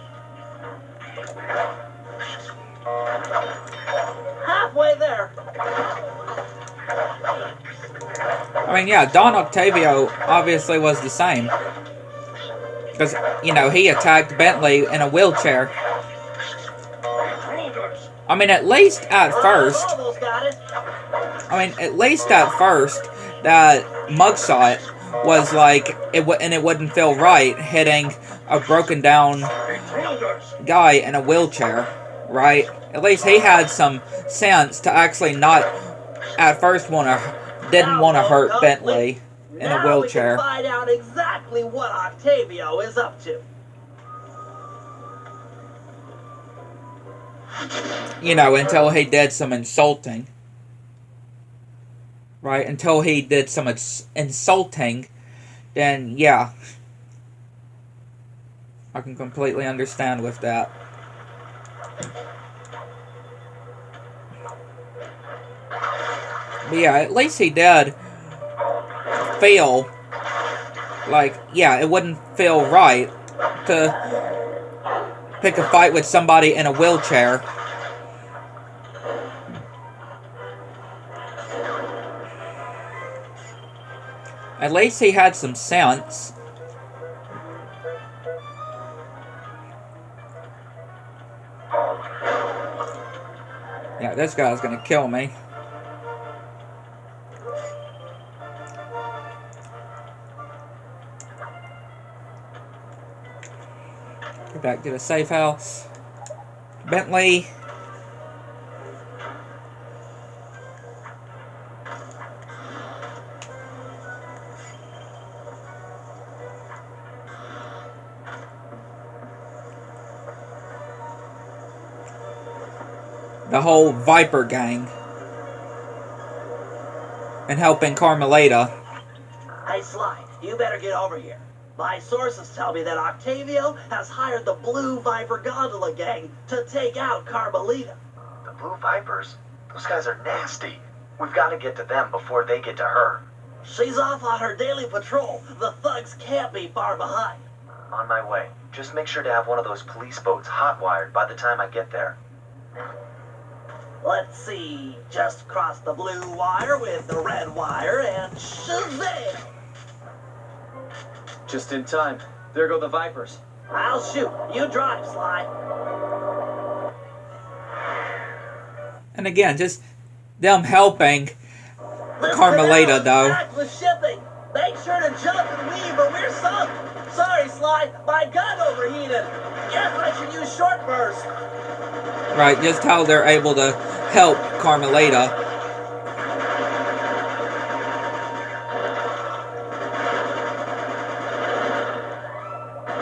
Halfway there. I mean, yeah, Don Octavio obviously was the same. Because, you know, he attacked Bentley in a wheelchair. Intruders! I mean, at least at first, Almost got it. that mugshot was like, it wouldn't feel right hitting a broken down Intruders! guy in a wheelchair, right? At least he had some sense to actually not, at first, didn't want to hurt Bentley in a wheelchair. Now we can find out exactly what Octavio is up to. You know, until he did some insulting. Right? Until he did some insulting, then yeah. I can completely understand with that. But yeah, at least he did feel like, yeah, it wouldn't feel right to pick a fight with somebody in a wheelchair. At least he had some sense. Yeah, this guy's gonna kill me. Go back to the safe house. Bentley. The whole Viper gang. And helping Carmelita. Hey, Sly, you better get over here. My sources tell me that Octavio has hired the Blue Viper Gondola gang to take out Carmelita. The Blue Vipers? Those guys are nasty. We've got to get to them before they get to her. She's off on her daily patrol. The thugs can't be far behind. On my way. Just make sure to have one of those police boats hot-wired by the time I get there. Let's see. Just cross the blue wire with the red wire and shazam! Just in time. There go the Vipers. I'll shoot. You drive, Sly. And again, just them helping This Carmelita, canal is though. packed with shipping. Make sure to jump and weave or we're sunk. Sorry, Sly. My gun overheated. Guess I should use short burst. Right, just how they're able to help Carmelita.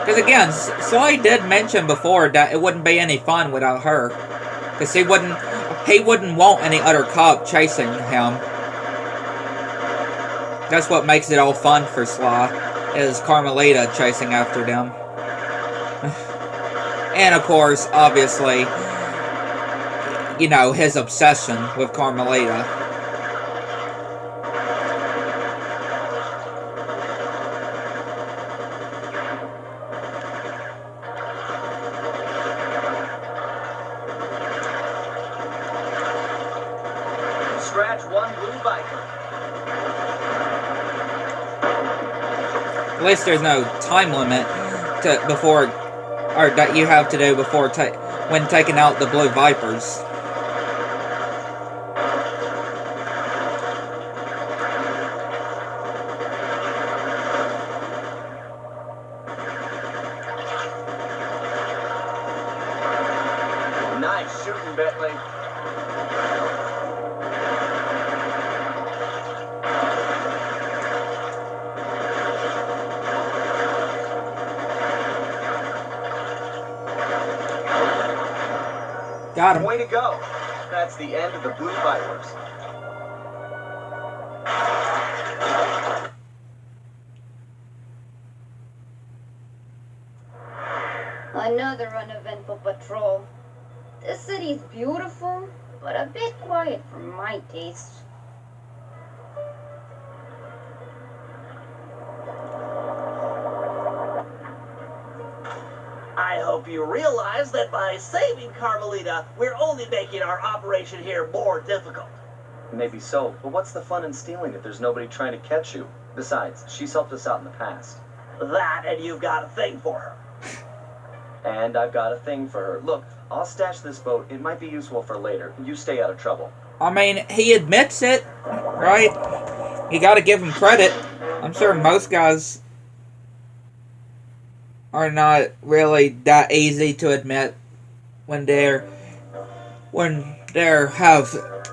Because again, Sly did mention before that it wouldn't be any fun without her. Because he wouldn't want any other cop chasing him. That's what makes it all fun for Sly, is Carmelita chasing after them. And of course, obviously, you know, his obsession with Carmelita. Scratch one blue Viper. At least there's no time limit before, or that you have to do before when taking out the blue Vipers. Nice shooting, Bentley. Got him. Way to go. That's the end of the blue Vipers. Another uneventful patrol. This city's beautiful, but a bit quiet for my taste. I hope you realize that by saving Carmelita, we're only making our operation here more difficult. Maybe so, but what's the fun in stealing if there's nobody trying to catch you? Besides, she's helped us out in the past. That, and you've got a thing for her. And I've got a thing for her. Look, I'll stash this boat. It might be useful for later. You stay out of trouble. I mean, he admits it, right? You gotta give him credit. I'm sure most guys are not really that easy to admit when they have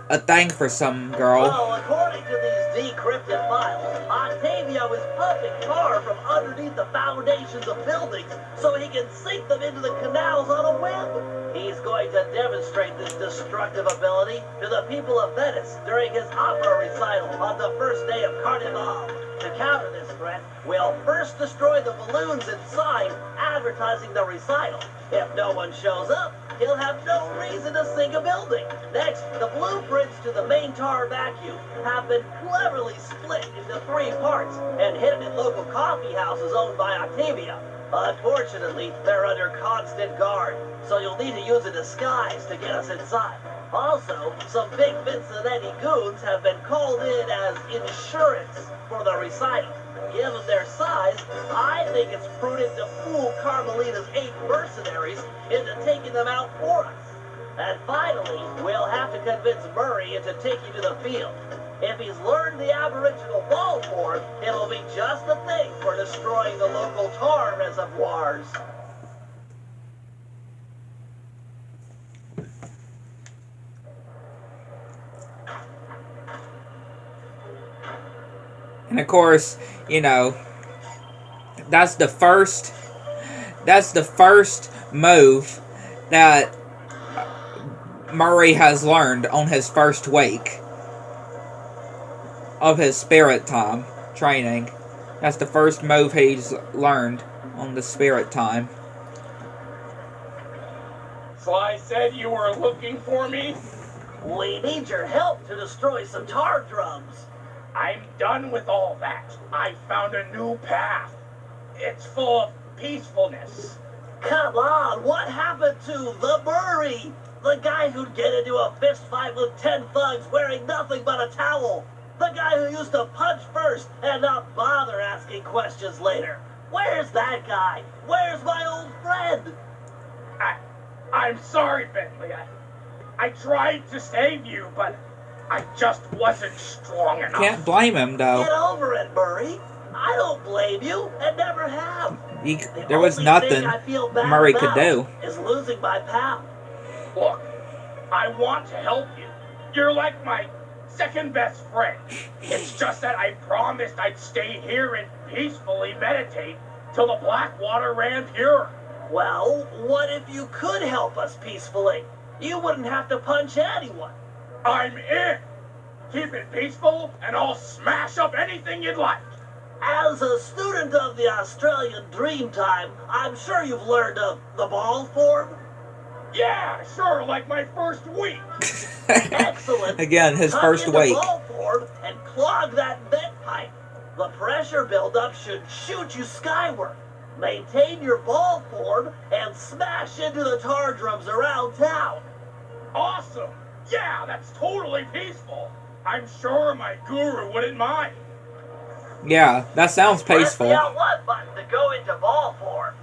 a thing for some girl. Well, according to these decrypted files, Octavia was pumping tar from underneath the foundations of buildings so he can sink them into the canals on a whim. He's going to demonstrate this destructive ability to the people of Venice during his opera recital on the first day of Carnival. To counter this threat, we'll first destroy the balloons and sign advertising the recital. If no one shows up, he'll have no reason to sink a building. Next, the blueprints to the main tar vacuum have been cleverly split into 3 parts and hidden in local coffee houses owned by Octavia. Unfortunately, they're under constant guard, so you'll need to use a disguise to get us inside. Also, some big Vincinetti goons have been called in as insurance for the recital. Given their size, I think it's prudent to fool Carmelita's 8 mercenaries into taking them out for us. And finally, we'll have to convince Murray into taking to the field. If he's learned the aboriginal ball form, it'll be just the thing for destroying the local tar reservoirs. And of course, you know, that's the first move that Murray has learned on his first week of his spirit time training. That's the first move he's learned on the spirit time. Sly said you were looking for me? We need your help to destroy some tar drums. I'm done with all that. I found a new path. It's full of peacefulness. Come on, what happened to the Murray? The guy who'd get into a fist fight with 10 thugs wearing nothing but a towel. The guy who used to punch first and not bother asking questions later. Where's that guy? Where's my old friend? I'm sorry, Bentley. I tried to save you, but I just wasn't strong enough. Can't blame him, though. Get over it, Murray. I don't blame you, and never have. There was nothing Murray could do. Is losing my pal. Look, I want to help you. You're like my second best friend. It's just that I promised I'd stay here and peacefully meditate till the black water ran pure. Well, what if you could help us peacefully? You wouldn't have to punch anyone. I'm in. Keep it peaceful, and I'll smash up anything you'd like. As a student of the Australian Dreamtime, I'm sure you've learned of the ball form. Yeah, sure, like my first week. Excellent. Again, his Tuck first into week. ball form and clog that vent pipe. The pressure buildup should shoot you skyward. Maintain your ball form and smash into the tar drums around town. Awesome. Yeah, that's totally peaceful. I'm sure my guru wouldn't mind. Yeah, that sounds Press the peaceful. out one button to go into ball form.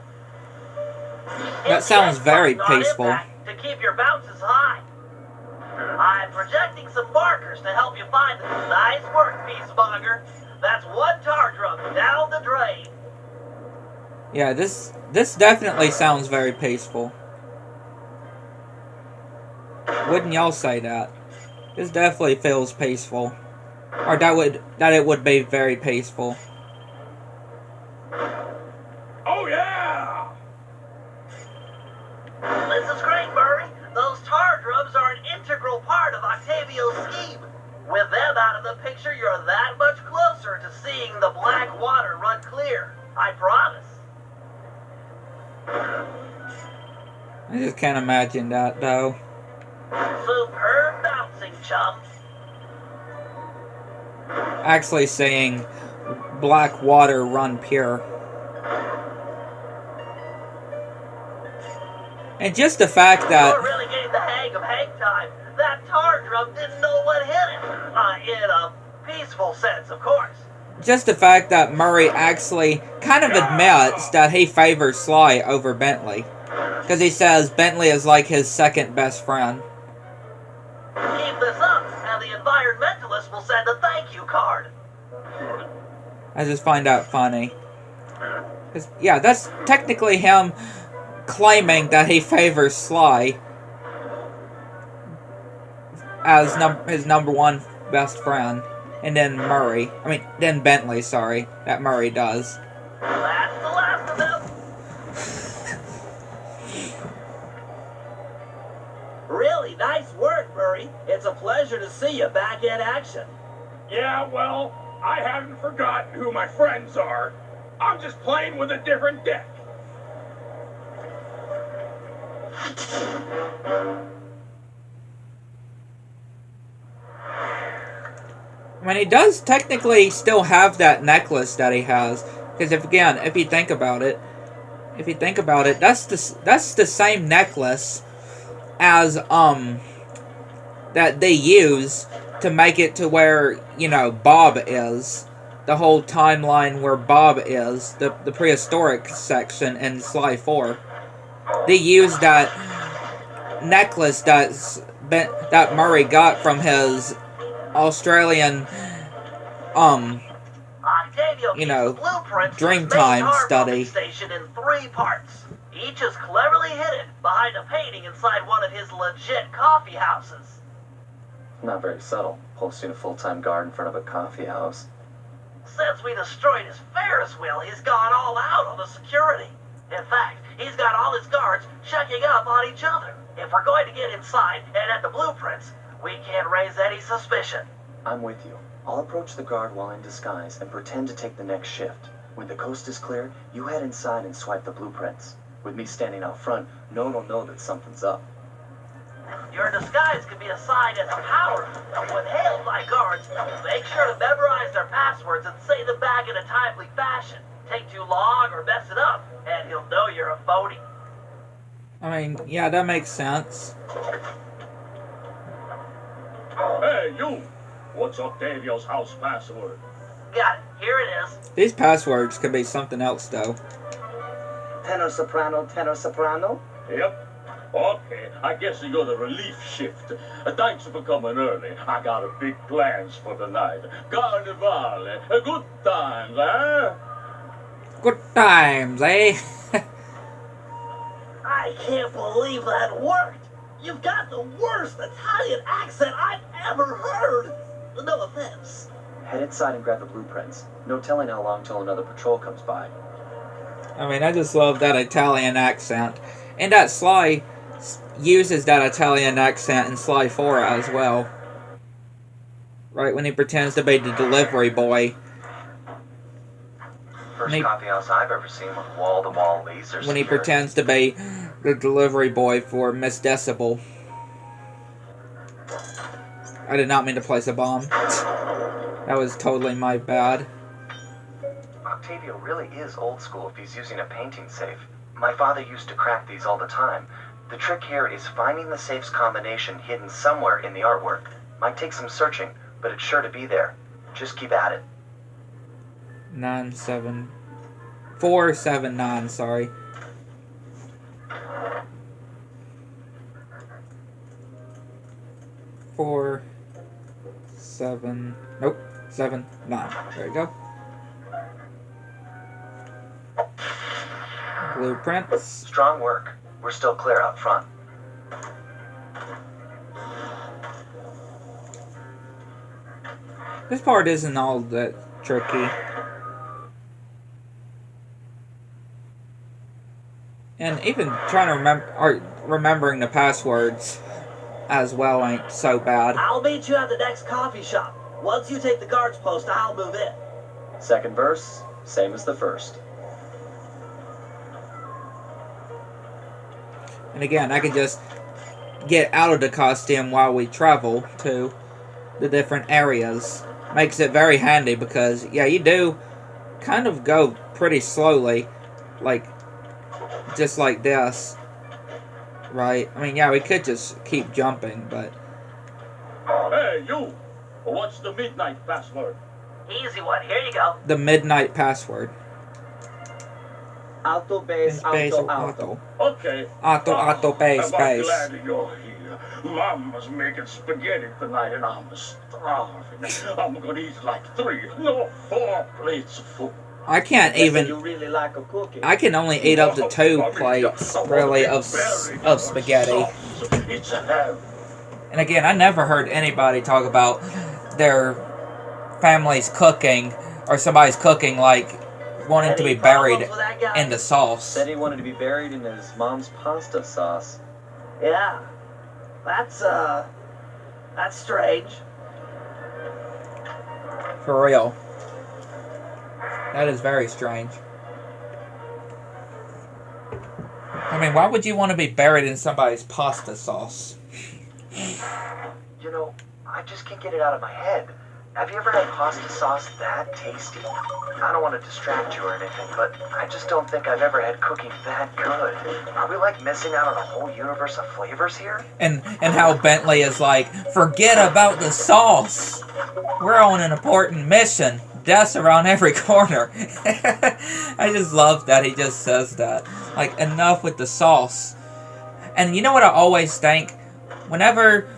That sounds very Button on peaceful. impact to keep your bounces high. I'm projecting some markers to help you find them. Nice work, Peacemonger. That's one tar drum down the drain. Yeah, this definitely sounds very peaceful. Wouldn't y'all say that? This definitely feels peaceful. Or that it would be very peaceful. Oh, yeah! This is great, Murray. Those tar drums are an integral part of Octavio's scheme. With them out of the picture, you're that much closer to seeing the black water run clear. I promise. I just can't imagine that, though. Superb bouncing, chum. Actually seeing black water run pure. And just the fact that... You're really getting the hang of hang time. That tar drum didn't know what hit it. In a peaceful sense, of course. Just the fact that Murray actually kind of admits that he favors Sly over Bentley. Because he says Bentley is like his second best friend. Keep this up, and the environmentalist will send a thank you card. I just find that funny. 'Cause, yeah, that's technically him claiming that he favors Sly as his number one best friend. And then then Bentley, sorry, that Murray does. That's the last of them. Really nice work, Murray. It's a pleasure to see you back in action. Yeah, well, I haven't forgotten who my friends are. I'm just playing with a different deck. I mean, he does technically still have that necklace that he has. Because if you think about it, that's the same necklace as that they use to make it to where, Bob is. The whole timeline where Bob is, the prehistoric section in Sly 4. They use that necklace that Murray got from his Australian, Octavio keeps the blueprints to his main Dreamtime tar study. pumping station in 3 parts. Each is cleverly hidden behind a painting inside one of his legit coffee houses. Not very subtle, posting a full-time guard in front of a coffee house. Since we destroyed his Ferris wheel, he's gone all out on the security. In fact, he's got all his guards checking up on each other. If we're going to get inside and at the blueprints, we can't raise any suspicion. I'm with you. I'll approach the guard while in disguise and pretend to take the next shift. When the coast is clear, you head inside and swipe the blueprints. With me standing out front, no one will know that something's up. Your disguise could be a sign as a power. When hailed by guards, make sure to memorize their passwords and say them back in a timely fashion. Take too long or mess it up, and he'll know you're a phony. I mean, yeah, that makes sense. Hey, you! What's Octavio's house password? Got it. Here it is. These passwords could be something else, though. Tenor soprano, tenor soprano. Yep. Okay, I guess you're the relief shift. Thanks for coming early. I got a big plans for the night. Carnivale, good times, eh? Good times, eh? I can't believe that worked. You've got the worst Italian accent I've ever heard. No offense. Head inside and grab the blueprints. No telling how long till another patrol comes by. I mean, I just love that Italian accent. And that Sly uses that Italian accent in Sly 4 as well. Right, when he pretends to be the delivery boy. First coffee house I've ever seen with wall-to-wall lasers. When he pretends to be the delivery boy for Miss Decibel. I did not mean to place a bomb. That was totally my bad. Octavio really is old school if he's using a painting safe. My father used to crack these all the time. The trick here is finding the safe's combination hidden somewhere in the artwork. Might take some searching, but it's sure to be there. Just keep at it. 479, sorry. Four, 7, nope, 7, 9. There you go. Blueprints. Strong work. We're still clear out front. This part isn't all that tricky. And even trying to remember, or remembering the passwords as well ain't so bad. I'll meet you at the next coffee shop. Once you take the guard's post, I'll move in. Second verse, same as the first. And again, I can just get out of the costume while we travel to the different areas. Makes it very handy because, yeah, you do kind of go pretty slowly, like, just like this, right? I mean, yeah, we could just keep jumping, but... Hey, you! What's the midnight password? Easy one. Here you go. The midnight password. Auto base, auto, auto. Okay. Auto, base, I'm base. glad you're here. Mama's making spaghetti tonight and I'm starving. I'm gonna eat like 4 plates of food. I can't even... You really like a cookie. I can only eat up to 2 plates, really, of spaghetti. It's a ham. And again, I never heard anybody talk about their family's cooking, or somebody's cooking, like, wanting to be buried in the sauce. Said he wanted to be buried in his mom's pasta sauce. Yeah. That's strange. For real. That is very strange. I mean, why would you want to be buried in somebody's pasta sauce? You know, I just can't get it out of my head. Have you ever had pasta sauce that tasty? I don't want to distract you or anything, but I just don't think I've ever had cooking that good. Are we like missing out on a whole universe of flavors here? And how Bentley is like, forget about the sauce. We're on an important mission. Death's around every corner. I just love that he just says that. Like, enough with the sauce. And you know what I always think? Whenever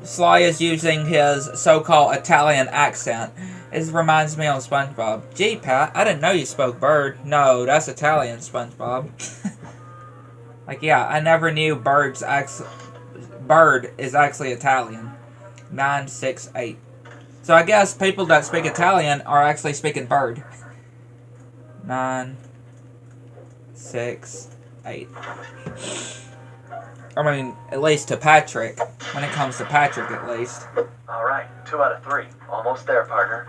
Sly is using his so-called Italian accent, it reminds me of SpongeBob. Gee, Pat, I didn't know you spoke bird. No, that's Italian, SpongeBob. Like, yeah, I never knew bird is actually Italian. 968. So I guess people that speak Italian are actually speaking bird. 968. I mean, at least to Patrick. When it comes to Patrick, at least. All right, 2 out of 3. Almost there, partner.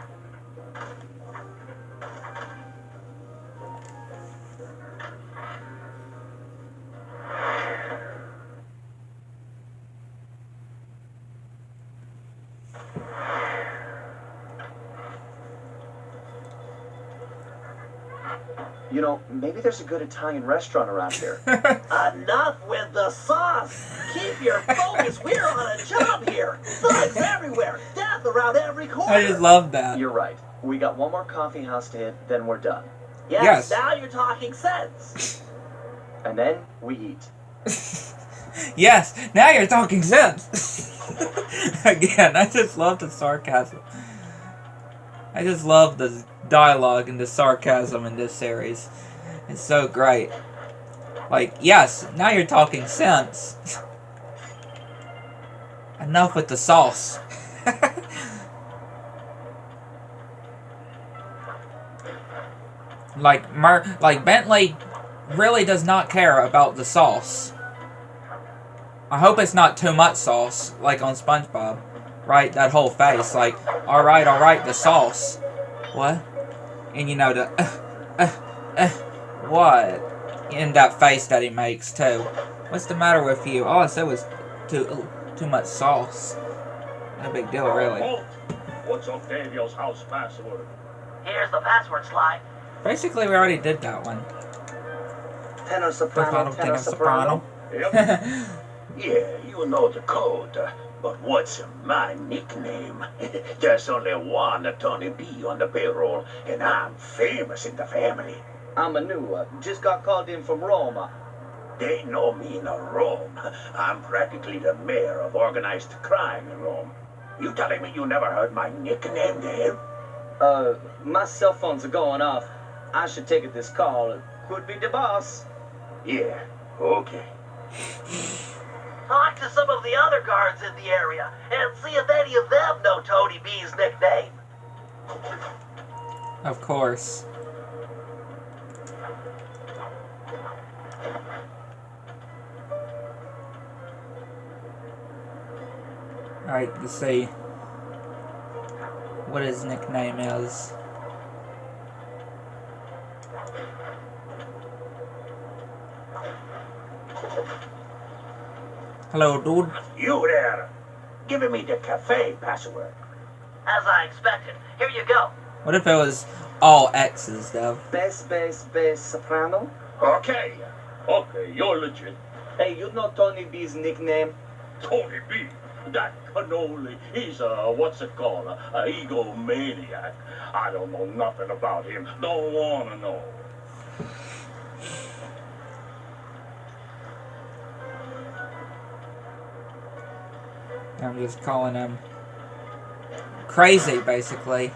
You know, maybe there's a good Italian restaurant around here. Enough with the sauce. Keep your focus. We're on a job here. Thugs everywhere. Death around every corner. I just love that. You're right. We got one more coffee house to hit, then we're done. Yes, Yes. now you're talking sense. And then we eat. Yes, now you're talking sense. Again, I just love the sarcasm. I just love the dialogue and the sarcasm in this series. It's so great. Like, yes, now you're talking sense. Enough with the sauce. Like Bentley really does not care about the sauce. I hope it's not too much sauce, like on SpongeBob. Right? That whole face, like, alright, the sauce. What? And you know, the, what? And that face that he makes, too. What's the matter with you? All I said was too much sauce. No big deal, really. Halt! What's Octavio's house password? Here's the password slide. Basically, we already did that one. Tenor soprano, tenor soprano. Yep. Yeah, you know the code. But what's my nickname? There's only one Tony B on the payroll, and I'm famous in the family. I'm a new just got called in from Roma. They know me in Rome. I'm practically the mayor of organized crime in Rome. You telling me you never heard my nickname, Dave? My cell phones are going off. I should take this call. Could be the boss. Yeah, okay. Talk to some of the other guards in the area and see if any of them know Tony B's nickname. Of course. Alright, let's see what his nickname is. Hello, dude. You there! Giving me the cafe password. As I expected. Here you go. What if it was all X's, though? Bass, soprano. Okay. Okay, you're legit. Hey, you know Tony B's nickname? Tony B. That cannoli. He's what's it called? A egomaniac. I don't know nothing about him. Don't wanna know. I'm just calling him crazy, basically.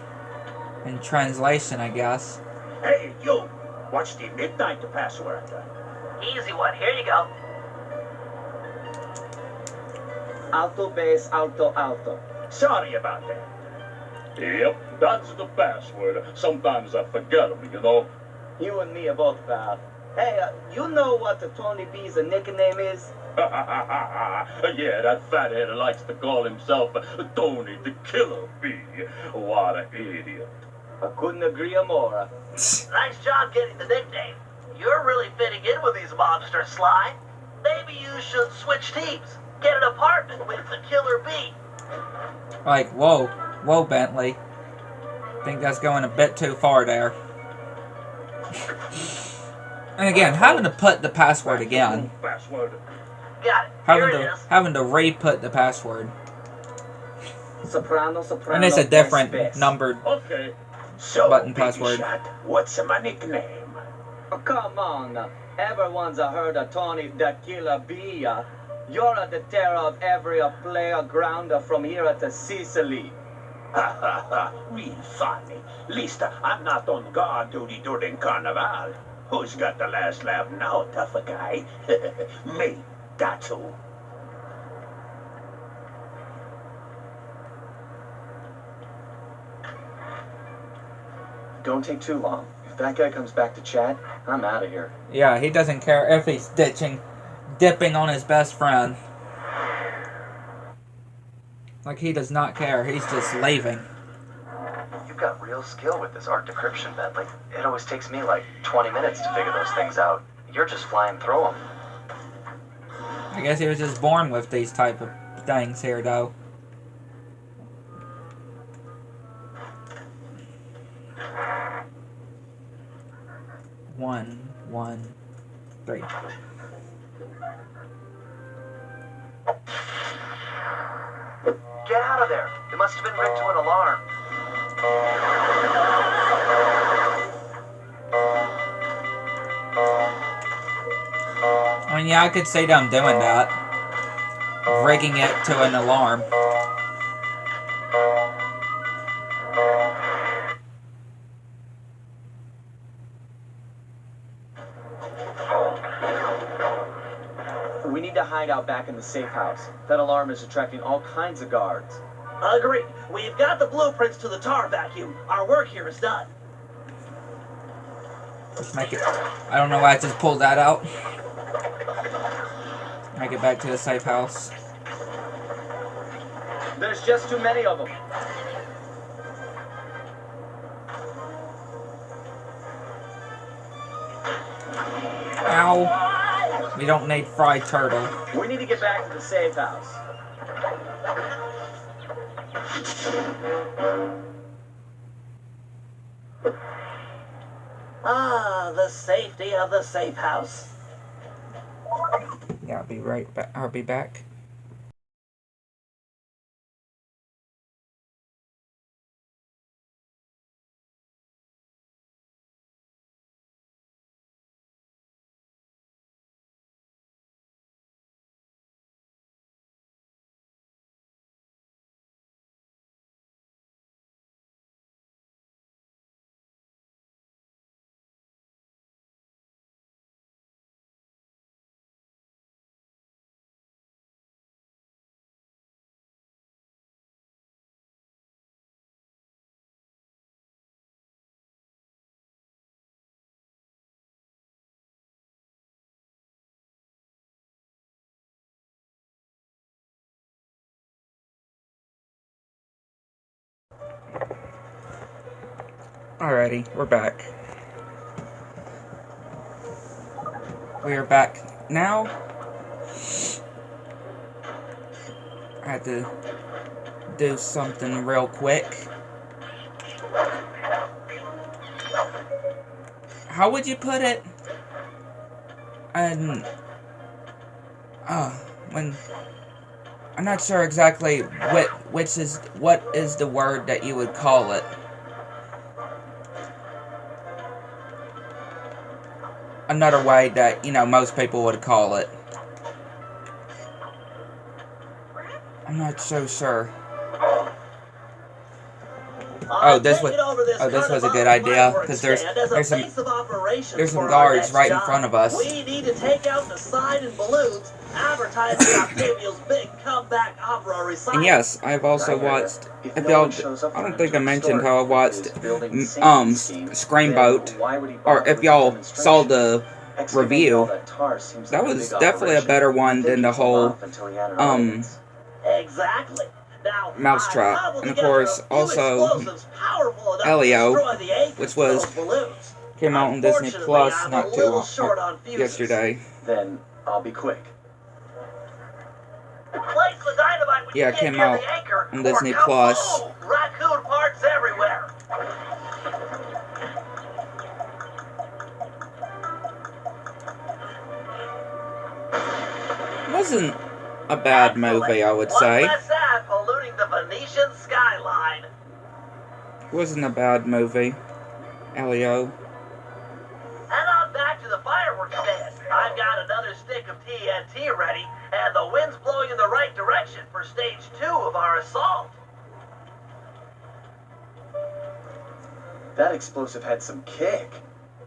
In translation, I guess. Hey, you! What's the midnight password? Easy one. Here you go. Alto, bass, alto, alto. Sorry about that. Yep, that's the password. Sometimes I forget them, you know. You and me are both, pal. Hey, you know what the Tony B's nickname is? Yeah, that fathead likes to call himself Tony the Killer Bee. What an idiot. I couldn't agree more. Nice job getting the nickname. You're really fitting in with these mobsters, Sly. Maybe you should switch teams. Get an apartment with the Killer Bee. Like, whoa, Bentley. Think that's going a bit too far there. And again, having to put the password again. Password. Got it. Here it is. Having to re-put the password. Soprano, soprano. And it's a different bass. numbered Okay. So, button baby password. shot, what's my nickname? Oh, come on. Everyone's heard of Tony the Killer Bee. You're the terror of every player grounder from here at Sicily. Ha ha ha, real funny. Least I'm not on guard duty during Carnival. Who's got the last laugh now, tough guy? Me, that's who. Don't take too long. If that guy comes back to chat, I'm out of here. Yeah, he doesn't care if he's dipping on his best friend. Like, he does not care. He's just leaving. You've got real skill with this art decryption, Bentley. It always takes me like 20 minutes to figure those things out. You're just flying through them. I guess he was just born with these type of things here, though. One, 3. Get out of there. It must have been rigged to an alarm. I mean, yeah, I could see them doing that. Rigging it to an alarm. We need to hide out back in the safe house. That alarm is attracting all kinds of guards. Agreed. We've got the blueprints to the tar vacuum. Our work here is done. Let's make it. I don't know why I just pulled that out. Make it back to the safe house. There's just too many of them. Ow. We don't need fried turtle. We need to get back to the safe house. Ah, the safety of the safe house. Yeah, I'll be right back. I'll be back. Alrighty, we're back. We are back now. I had to do something real quick. How would you put it? When I'm not sure exactly what is the word that you would call it. Another way that, you know, most people would call it. I'm not so sure. Oh, this was a good idea, because there's some guards right in front of us. We need to take out the sign and balloons advertising Octavio's big comeback opera recital. And yes, I've also watched. If y'all, I don't think I mentioned how I watched Screamboat, or if y'all saw the review. That was definitely a better one than the whole Exactly. Now, Mousetrap, and of course also Elio, which was came out on Disney Plus not too long yesterday. Then I'll be quick. Place the dynamite when Yeah, you it get came near out the anchor, on Disney or Plus. kaboom! Raccoon parts everywhere. Wasn't a bad movie, I would say. One less ad polluting the Venetian skyline. Wasn't a bad movie, Elio. And on back to the fireworks stand. I've got another stick of TNT ready, and the wind's blowing in the right direction for stage 2 of our assault. That explosive had some kick.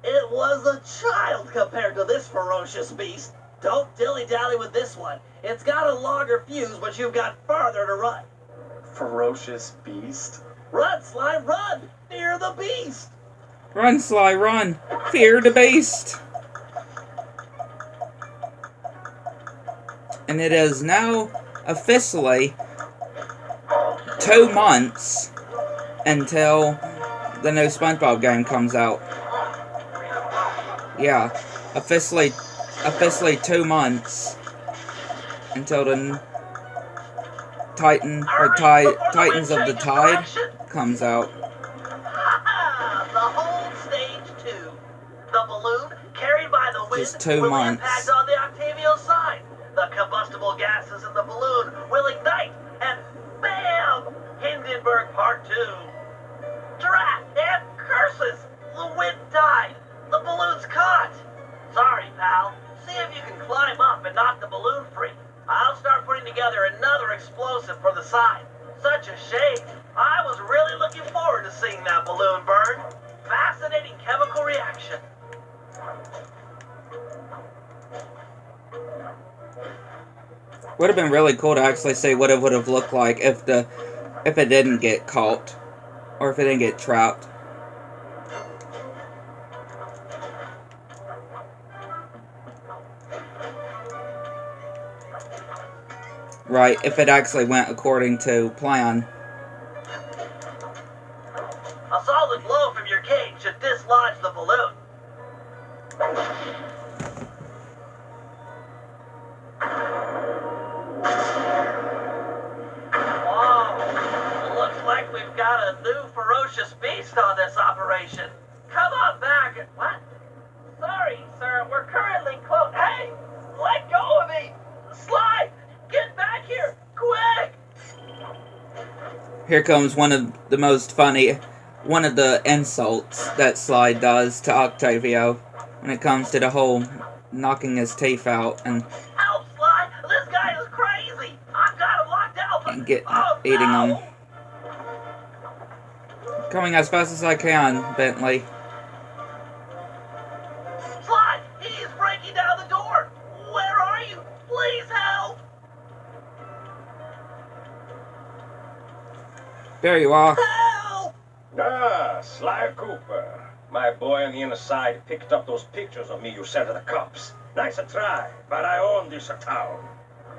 It was a child compared to this ferocious beast. Don't dilly-dally with this one. It's got a longer fuse, but you've got farther to run. Ferocious beast? Run, Sly, run! Fear the beast! Run, Sly, run! Fear the beast! And it is now officially 2 months until the new SpongeBob game comes out. Yeah, officially 2 months until the Titans of the Tide comes out. The whole stage 2. The balloon carried by the wind Just 2 will months. impact on the Octavio sign. The combustible gases in the balloon will ignite, and bam! Hindenburg Part 2. explosive for the side. Such a shame. I was really looking forward to seeing that balloon burn. Fascinating chemical reaction. Would have been really cool to actually see what it would have looked like if it didn't get caught, or if it didn't get trapped. Right, if it actually went according to plan. A solid blow from your cane should dislodge the balloon. Whoa! Looks like we've got a new ferocious beast on this operation. Come on back. What? Sorry, sir. We're currently closed. Hey! Let go of me! Slide! Get back here! Quick! Here comes one of the insults that Slide does to Octavio when it comes to the whole knocking his teeth out and Help, Slide! This guy is crazy! I've got him locked out, but eating no! them. Coming as fast as I can, Bentley. Slide! He's breaking down the door! Where are you? Please help! There you are. Help! Ah, Sly Cooper. My boy on the inner side picked up those pictures of me you sent to the cops. Nice a try, but I own this town.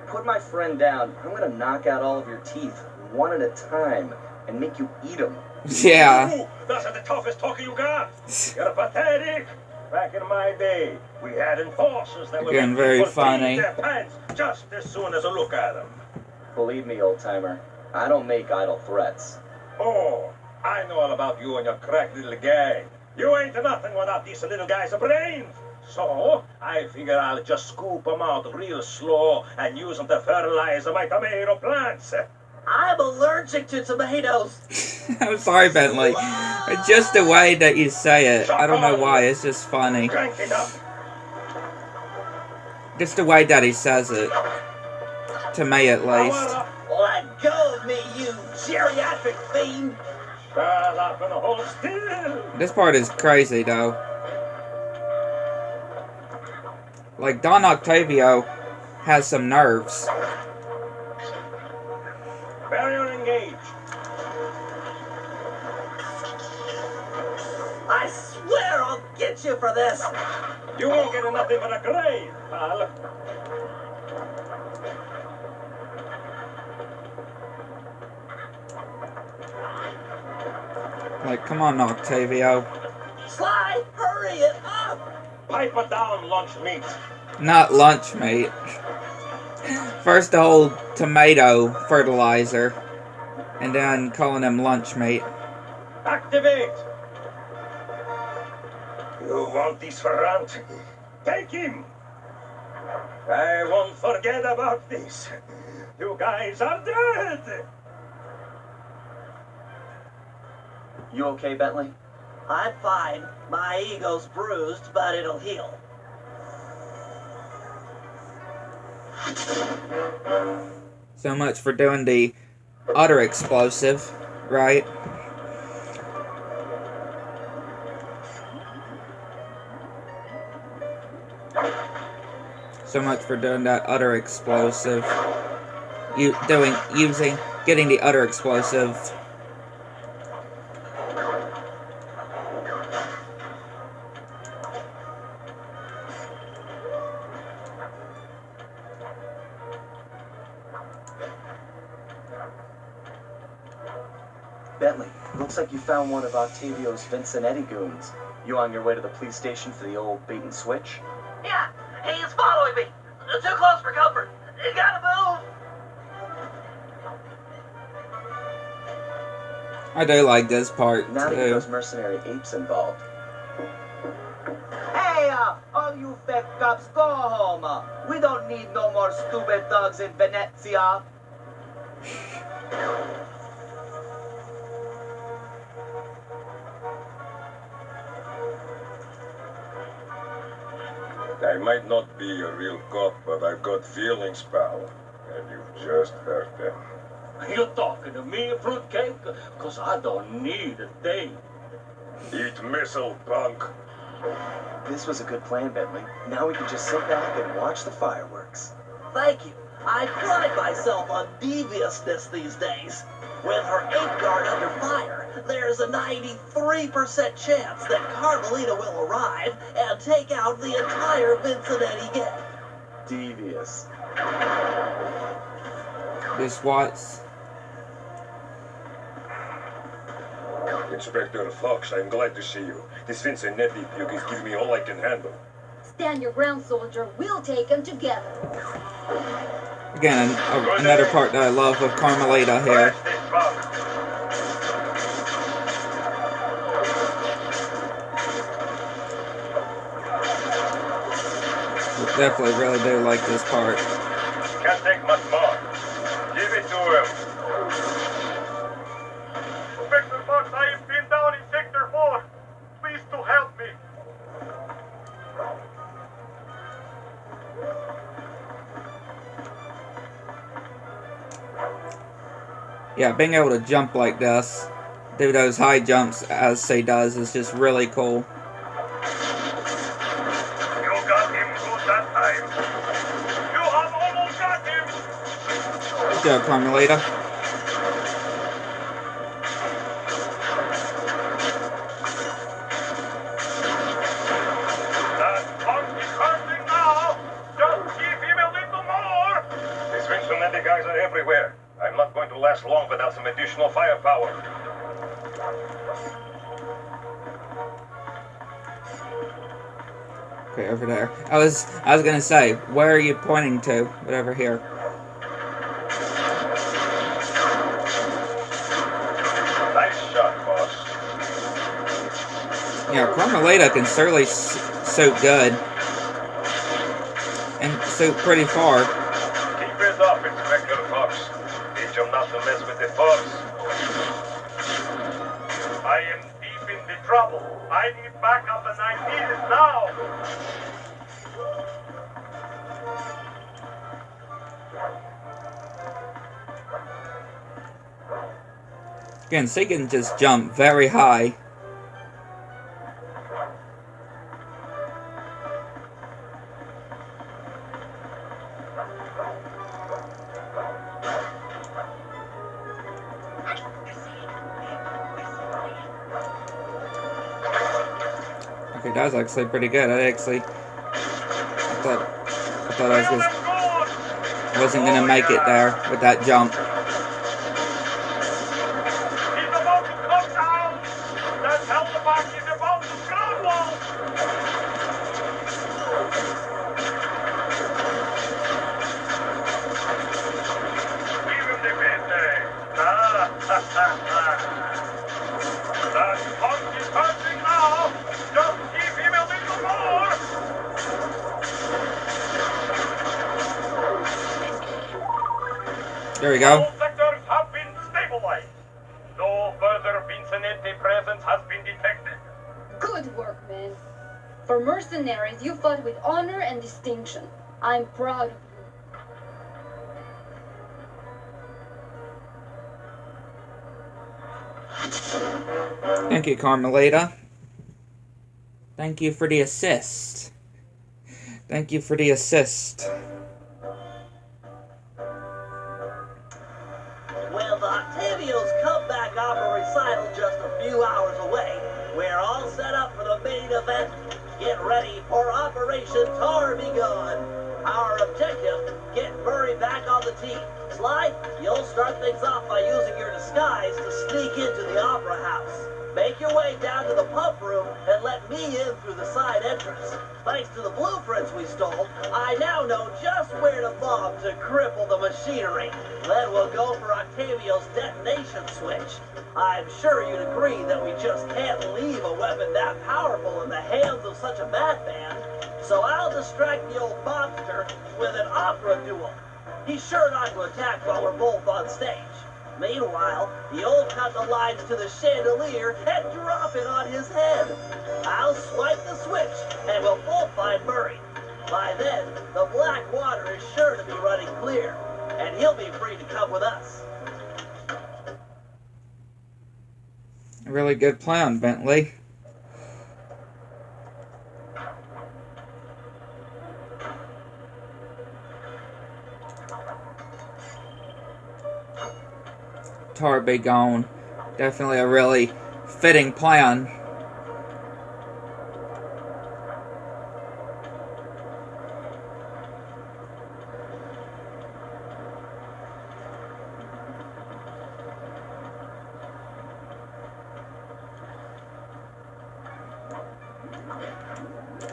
Put my friend down. I'm gonna knock out all of your teeth, one at a time, and make you eat them. Yeah. Ooh, that's the toughest talker you got. You're pathetic. Back in my day, we had enforcers that would Again, make very people funny. pee their pants just as soon as a look at them. Believe me, old-timer, I don't make idle threats. Oh, I know all about you and your crack little gang. You ain't nothing without these little guys' brains. So, I figure I'll just scoop them out real slow and use them to fertilize my tomato plants. I'm allergic to tomatoes. I'm sorry, Bentley. It's just the way that you say it. I don't know why. It's just funny. Crank it up. Just the way that he says it. To me, at least. Let go of me, you geriatric fiend! Shut up and hold still. This part is crazy, though. Like, Don Octavio has some nerves. Barrier engaged. I swear I'll get you for this! You won't get nothing but a grave, pal. Like, come on, Octavio. Slide, hurry it up! Pipe it down, lunch meat. Not lunch, mate. First the whole tomato fertilizer, and then calling him lunch, mate. Activate. You want this front? Take him. I won't forget about this. You guys are dead. You okay, Bentley? I'm fine. My ego's bruised, but it'll heal. So much for doing the utter explosive, right? So much for doing that utter explosive. Getting the utter explosive. Bentley, looks like you found one of Octavio's Vincenetti goons. You on your way to the police station for the old bait and switch? Yeah, he's following me. Too close for comfort. You gotta move. I do like this part, Now that too. those mercenary apes involved. Hey, all you fake cops, go home. We don't need no more stupid dogs in Venezia. I might not be a real cop, but I've got feelings, pal. And you've just hurt them. You talking to me, fruitcake? Cause I don't need a thing. Eat missile, punk. This was a good plan, Bentley. Now we can just sit back and watch the fireworks. Thank you. I pride myself on deviousness these days. With her 8-guard under fire, there's a 93% chance that Carmelita will arrive and take out the entire Vincenetti gang. Devious. This Watts. Inspector Fox, I'm glad to see you. This Vincenetti puke is giving me all I can handle. Stand your ground, soldier. We'll take them together. Again, another part that I love with Carmelita here. Definitely really do like this part. Can't take much more. Give it to him. Inspector Fox, I have been down in Sector 4. Please to help me. Yeah, being able to jump like this, do those high jumps as he does, is just really cool. You got him good that time. You have almost got him. Good job, Carmelita. That punk is hurting now. Just give him a little more. These Vincenetti guys are everywhere. I'm not going to last long without some additional firepower. Okay, over there. I was gonna say, where are you pointing to? But over here. Nice shot, boss. Yeah, Carmelita can certainly shoot good. And shoot pretty far. Keep it up, Inspector Fox. Teach him not to mess with the fox. I am deep in the trouble. I need backup and I need it now. Again, she can just jump very high. Okay, that was actually pretty good. I thought I wasn't gonna make it there with that jump. He's about to come down. That Helderback is about to crumble. Give him the business. That punk is hurting now. Just give him a little more. There we go. All sectors have been stabilized. No further Vincenetti presence has been detected. Good work, men. For mercenaries, you fought with honor and distinction. I'm proud of you. Thank you, Carmelita. Thank you for the assist. Thank you for the assist. With Octavio's comeback opera recital just a few hours away, we're all set up for the main event. Get ready for Operation Tar Be Gone. Our objective, get Murray back on the team. Sly, you'll start things off by using your disguise to sneak into the Opera House. Make your way down to the pump room and let me in through the side entrance. Thanks to the blueprints we stole, I now know just where to bomb to cripple the machinery. Then we'll go for Octavio's detonation switch. I'm sure you'd agree that we just can't leave a weapon that powerful in the hands of such a madman. So I'll distract the old monster with an opera duel. He's sure not to attack while we're both on stage. Meanwhile, you'll cut the lines to the chandelier and drop it on his head. I'll swipe the switch, and we'll both find Murray. By then, the black water is sure to be running clear. and he'll be free to come with us. A really good plan, Bentley. Tar be gone. Definitely a really fitting plan.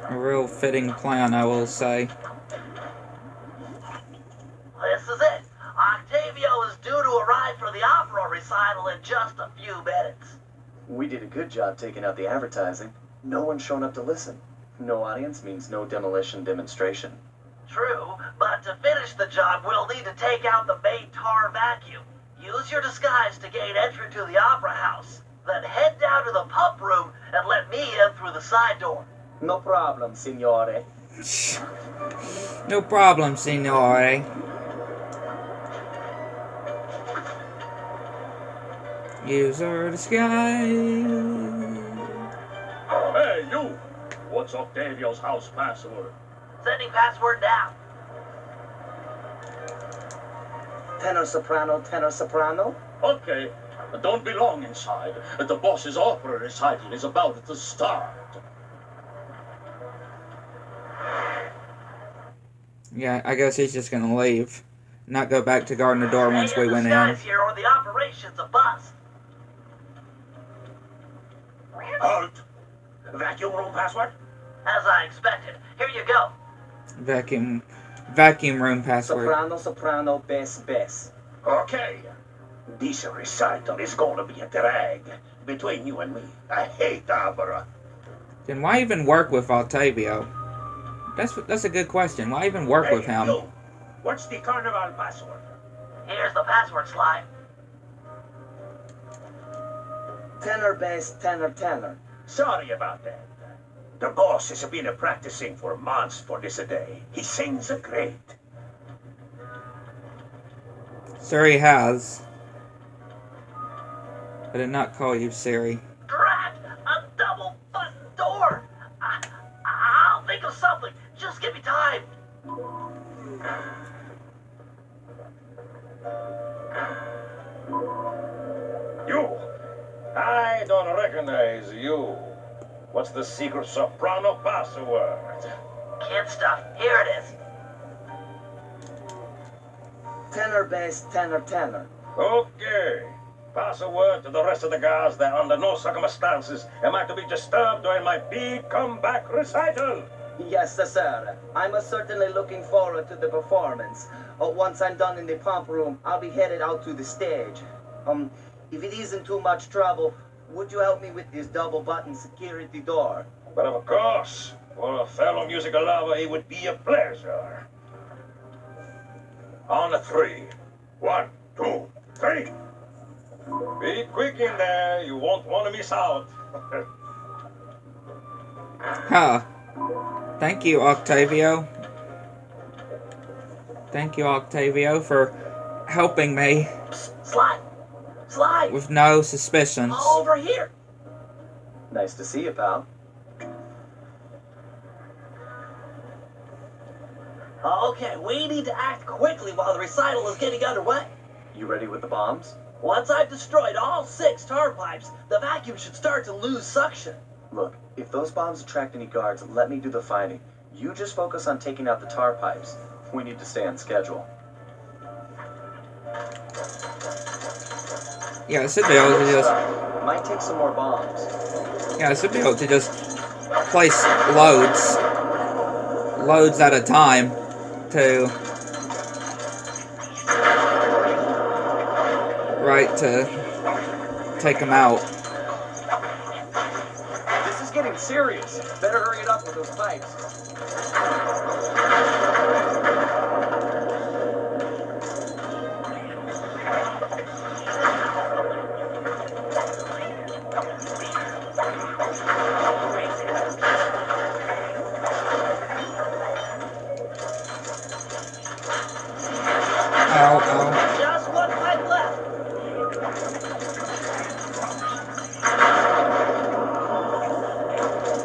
A real fitting plan, I will say. This is it. Octavio is due to arrive for the opera recital in just a few minutes. We did a good job taking out the advertising. No one's shown up to listen. No audience means no demolition demonstration. True, but to finish the job, we'll need to take out the main tar vacuum. Use your disguise to gain entry to the opera house. Then head down to the pump room and let me in through the side door. No problem, signore. No problem, signore. Use our disguise. Hey, you! What's Octavio's house password? Sending password now. Tenor soprano, tenor soprano. Okay, but don't be long inside. The boss's opera recital is about to start. Yeah, I guess he's just gonna leave. Not go back to guarding the door once we went in. Disguise here or the operation's a bust. Halt! Vacuum room password? As I expected. Here you go. Vacuum room password. Soprano, soprano, bass, bass. Okay. This recital is gonna be a drag between you and me. I hate opera. Then why even work with Octavio? That's a good question. Why even work with him? You. What's the carnival password? Here's the password slide. Tenor, bass, tenor, tenor. Sorry about that. The boss has been practicing for months for this day. He sings great. Sir, he has. I did not call you Siri. Drat! A double button door! I'll think of something. Just give me time. You! I don't recognize you. What's the secret soprano password? Kid stuff. Here it is. Tenor, bass, tenor, tenor. Okay. Pass a word to the rest of the guys that under no circumstances am I to be disturbed during my big comeback recital. Yes, sir. I'm certainly looking forward to the performance. Once I'm done in the pump room, I'll be headed out to the stage. If it isn't too much trouble, would you help me with this double-button security door? But of course, for a fellow musical lover, it would be a pleasure. On the 3. 1, 2, 3. Be quick in there. You won't want to miss out. Huh. Thank you, Octavio. Thank you, Octavio, for helping me Slide. Slide. with no suspicions. Over here. Nice to see you, pal. Okay, we need to act quickly while the recital is getting underway. You ready with the bombs? Once I've destroyed all 6 tar pipes, the vacuum should start to lose suction. Look, if those bombs attract any guards, let me do the fighting. You just focus on taking out the tar pipes. We need to stay on schedule. Yeah, I should be able to just. Might take some more bombs. Yeah, I should be able to just place loads at a time to take them out. This is getting serious. Better hurry it up with those pipes. Ow, ow. Just one pipe left.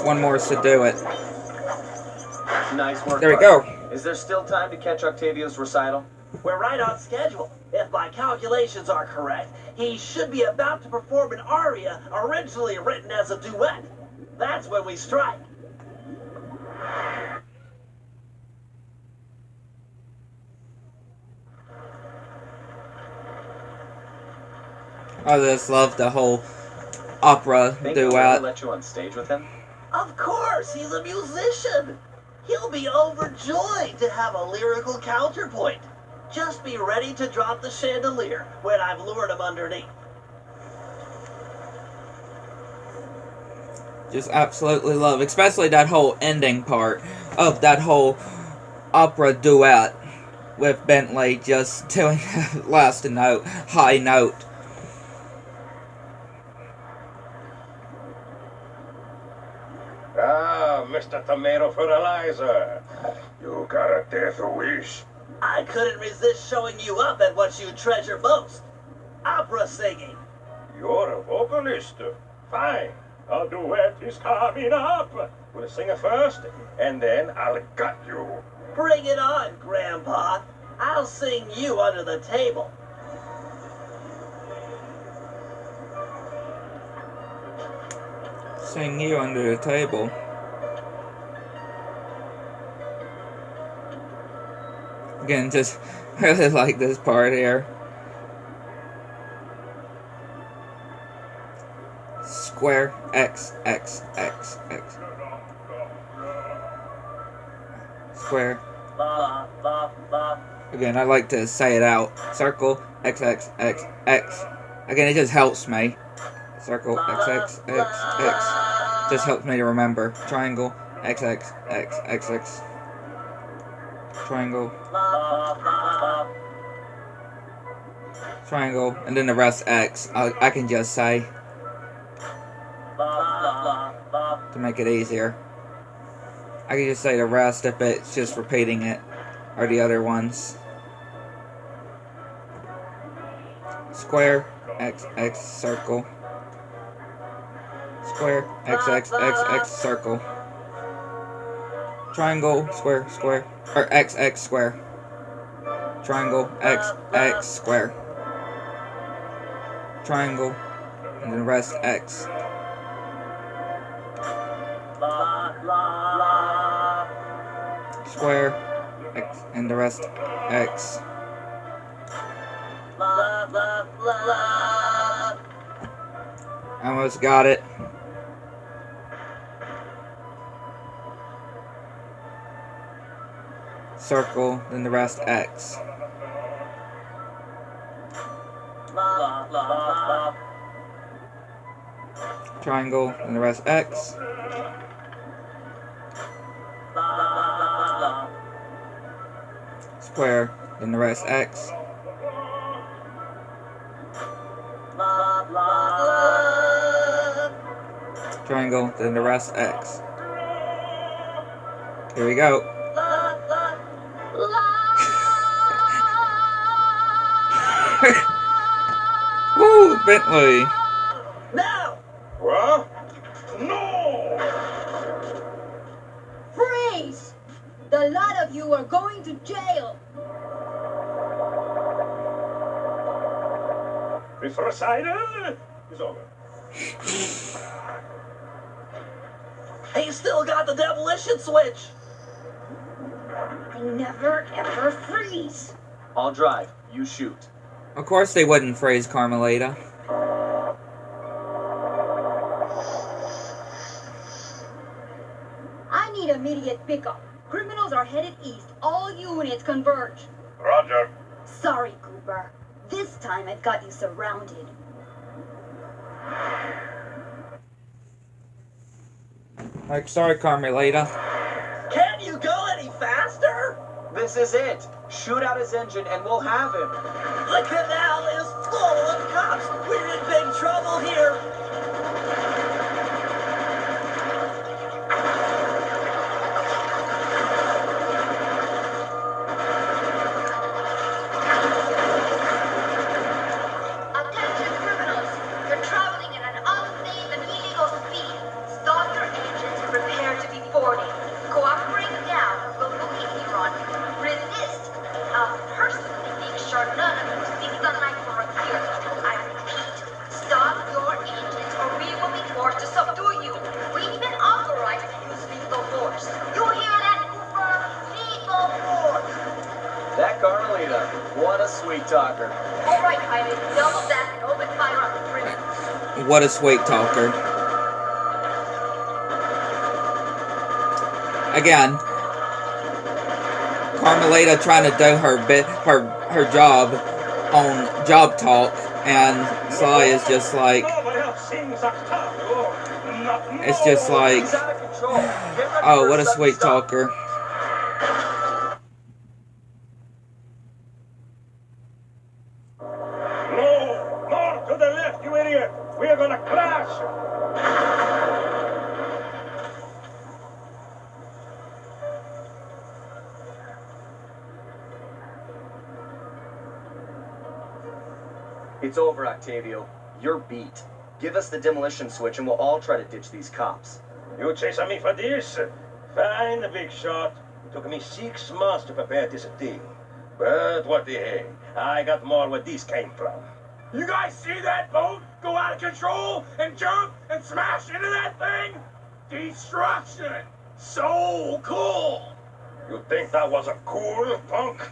One more to do it. Nice work. There we partner. go. Is there still time to catch Octavio's recital? We're right on schedule. If my calculations are correct, he should be about to perform an aria originally written as a duet. That's when we strike. I just love the whole opera Think he'll ever duet. let you on stage with him? Of course, he's a musician. He'll be overjoyed to have a lyrical counterpoint. Just be ready to drop the chandelier when I've lured him underneath. Just absolutely love, especially that whole ending part of that whole opera duet with Bentley just doing last note, high note. Ah, Mr. Tomato Fertilizer. You got a death wish. I couldn't resist showing you up at what you treasure most. Opera singing. You're a vocalist. Fine. A duet is coming up. We'll sing it first, and then I'll gut you. Bring it on, Grandpa. I'll sing you under the table. Sing you under the table. Again, just really like this part here. Square, X, X, X, X. Square. Ba, ba, ba. Again, I like to say it out. Circle, X, X, X, X. Again, it just helps me. Circle, X, X, X, X. Just helps me to remember. Triangle, X, X, X, X, X. Triangle. Triangle, and then the rest X. I can just say to make it easier. I can just say the rest if it's just repeating it, or the other ones. Square, X, X, circle. Square, X, X, X, X, circle. Triangle, square, square, or X, X, square. Triangle, X, X, square. Triangle, and then the rest X. Square, X, and the rest X. Almost got it. Circle, then the rest X. Triangle, and the rest X. Square, then the rest X. Triangle, then the rest X. Here we go. Woo, Bentley. Now! What? No! Freeze! The lot of you are going to jail. This recital is over. He's still got the demolition switch. I never ever freeze. I'll drive. You shoot. Of course they wouldn't freeze Carmelita. I need immediate pickup. Criminals are headed east. All units converge. Roger. Sorry, Cooper. This time I've got you surrounded. Like, sorry, Carmelita. Can't you go any faster? This is it. Shoot out his engine and we'll have him. The canal is full of cops. We're in big trouble here. What a sweet talker. All right, pilot, double back and open fire on the bridge. What a sweet talker. Again, Carmelita trying to do her job on Job Talk, and Sly is just like, it's just like, He's out of control. Get ready oh, for what a sudden sweet stop. talker. No, more to the left, you idiot. We are gonna crash. It's over, Octavio. You're beat. Give us the demolition switch and we'll all try to ditch these cops. You chasing me for this? Fine, big shot. It took me 6 months to prepare this thing. But what the heck? I got more where this came from. You guys see that boat go out of control and jump and smash into that thing? Destruction! So cool! You think that was a cool, punk?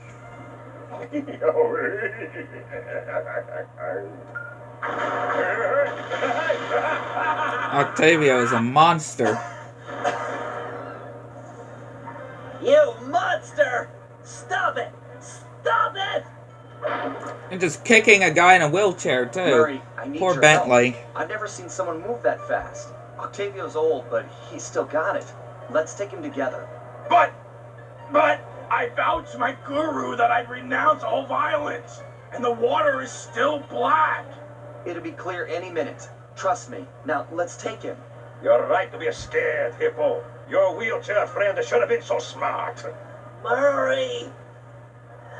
Octavio is a monster. You monster! Stop it! Stop it! And just kicking a guy in a wheelchair, too. Murray, I need Poor your Bentley. help. I've never seen someone move that fast. Octavio's old, but he's still got it. Let's take him together. But I vouched to my guru that I'd renounce all violence, and the water is still black. It'll be clear any minute. Trust me. Now, let's take him. You're right to be scared, Hippo. Your wheelchair friend should have been so smart. Murray!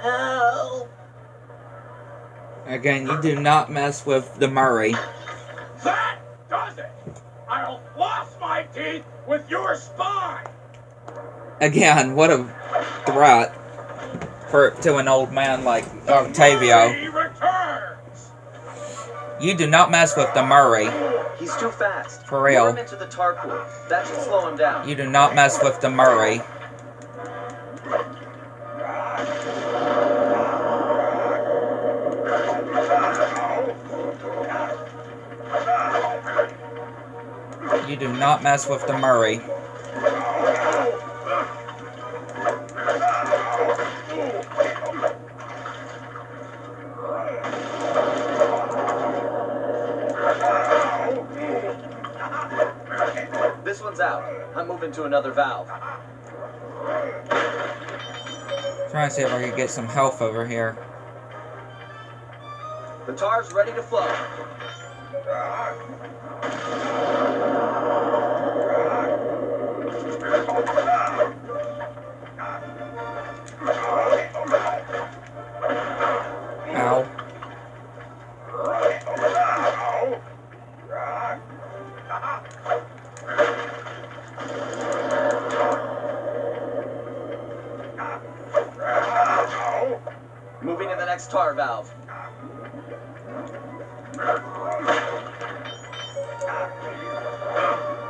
Help! Again, you do not mess with the Murray. That does it! I'll floss my teeth with your spine! Again, what a threat to an old man like Octavio. Murray returns! You do not mess with the Murray. He's too fast. For real. Lure him into the tar pool. That should slow him down. You do not mess with the Murray. You do not mess with the Murray. This one's out. I'm moving to another valve. Trying to see if I can get some health over here. The tar's ready to flow. Ow. Moving to the next tar valve.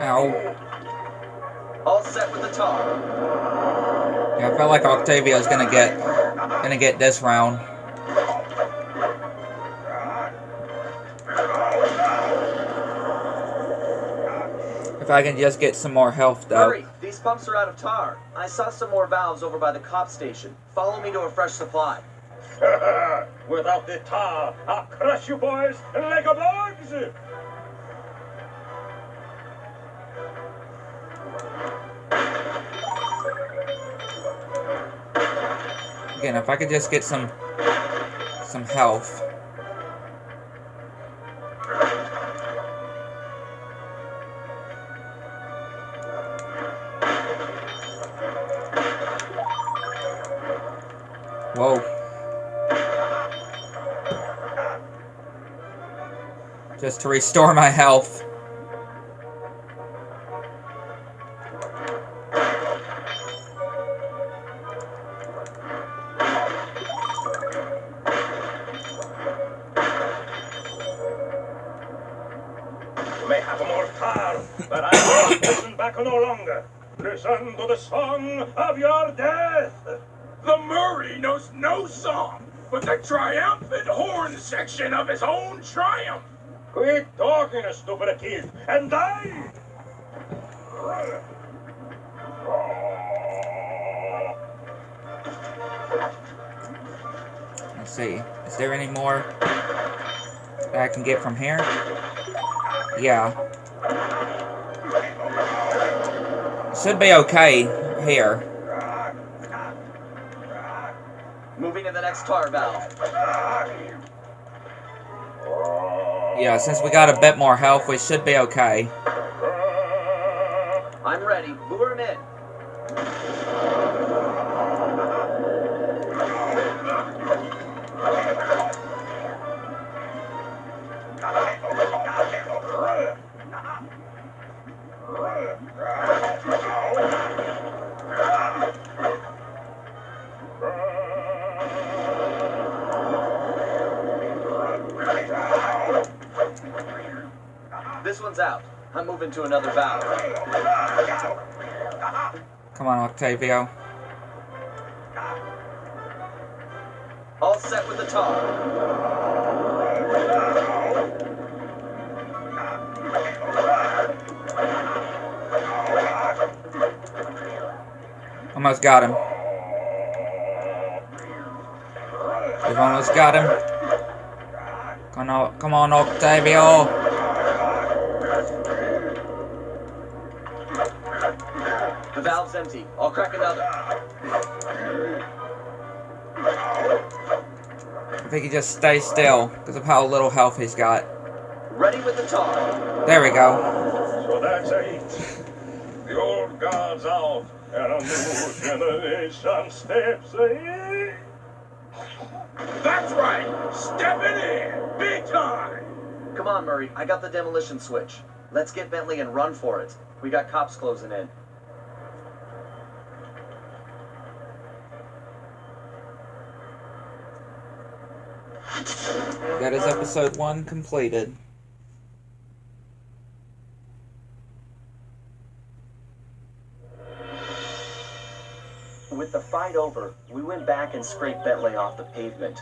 Ow. All set with the tar. Yeah, I felt like Octavio's gonna get this round. If I can just get some more health, though. Hurry! These pumps are out of tar. I saw some more valves over by the cop station. Follow me to a fresh supply. Without the tar, I'll crush you boys like a bugs. Again, if I could just get some health. Whoa. Just to restore my health. You may have more tar, but I won't listen back no longer. Listen to the song of your death. The Murray knows no song! but the triumphant horn section of his own triumph. Quit talking, you stupid kid, and die! Let's see. Is there any more that I can get from here? Yeah. Should be okay here. Moving to the next tar valve. Yeah, since we got a bit more health, we should be okay. I'm ready. Lure him in. This one's out. I'm moving to another valve. Come on, Octavio. All set with the tar. Almost got him. We've almost got him. Come on, Octavio. The valve's empty. I'll crack another. If he could just stay still, because of how little health he's got. Ready with the tar. There we go. So that's it. The old guard's out, and a new generation steps in. That's right, stepping in, big time. Come on, Murray. I got the demolition switch. Let's get Bentley and run for it. We got cops closing in. That is episode 1 completed. With the fight over, we went back and scraped Bentley off the pavement.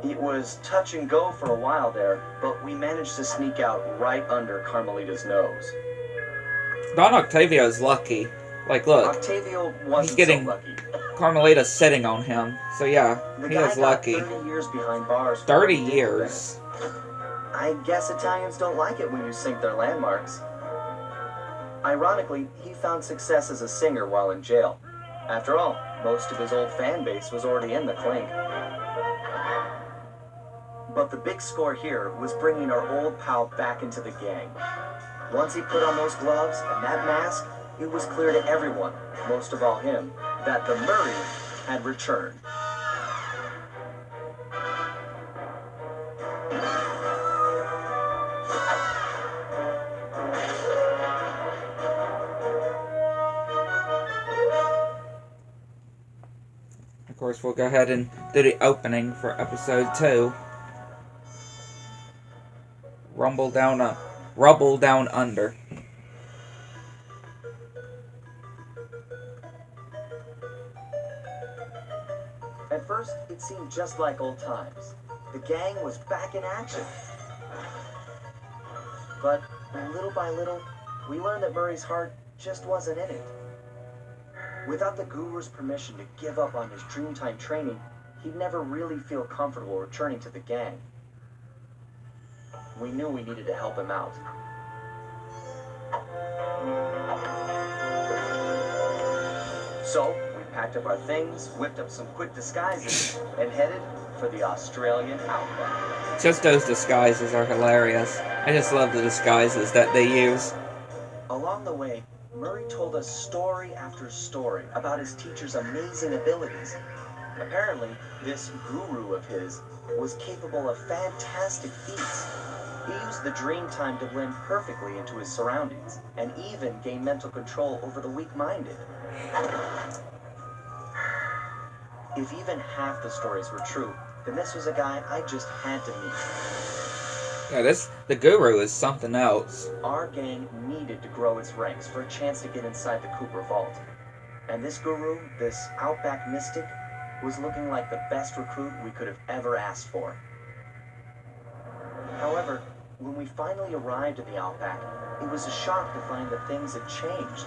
It was touch and go for a while there, but we managed to sneak out right under Carmelita's nose. Don Octavio's lucky. Like, look. Octavio wasn't He's getting so lucky. Carmelita sitting on him. So, yeah, The he guy is got lucky. 30 years behind bars. for 30 what he did to years. them. I guess Italians don't like it when you sink their landmarks. Ironically, he found success as a singer while in jail. After all, most of his old fan base was already in the clink. But the big score here was bringing our old pal back into the gang. Once he put on those gloves and that mask, it was clear to everyone, most of all him, that the Murray had returned. Of course, we'll go ahead and do the opening for episode 2. Rubble Down Under. At first, it seemed just like old times. The gang was back in action. But little by little, we learned that Murray's heart just wasn't in it. Without the Guru's permission to give up on his Dreamtime training, he'd never really feel comfortable returning to the gang. We knew we needed to help him out. So, we packed up our things, whipped up some quick disguises, and headed for the Australian outback. Just those disguises are hilarious. I just love the disguises that they use. Along the way, Murray told us story after story about his teacher's amazing abilities. Apparently, this guru of his was capable of fantastic feats. He used the Dreamtime to blend perfectly into his surroundings, and even gain mental control over the weak-minded. If even half the stories were true, then this was a guy I just had to meet. Yeah, the Guru is something else. Our gang needed to grow its ranks for a chance to get inside the Cooper Vault. And this guru, this Outback mystic, was looking like the best recruit we could have ever asked for. However, when we finally arrived at the Outback, it was a shock to find that things had changed.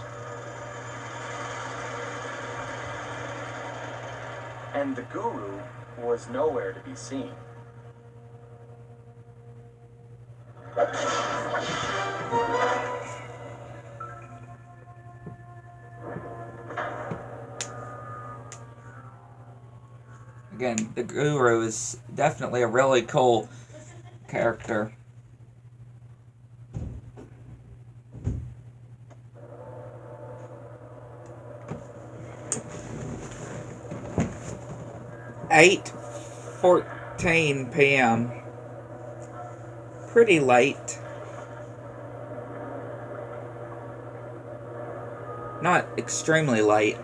And the guru was nowhere to be seen. Again, the guru is definitely a really cool character. "8:14 p.m. Pretty late. Not extremely late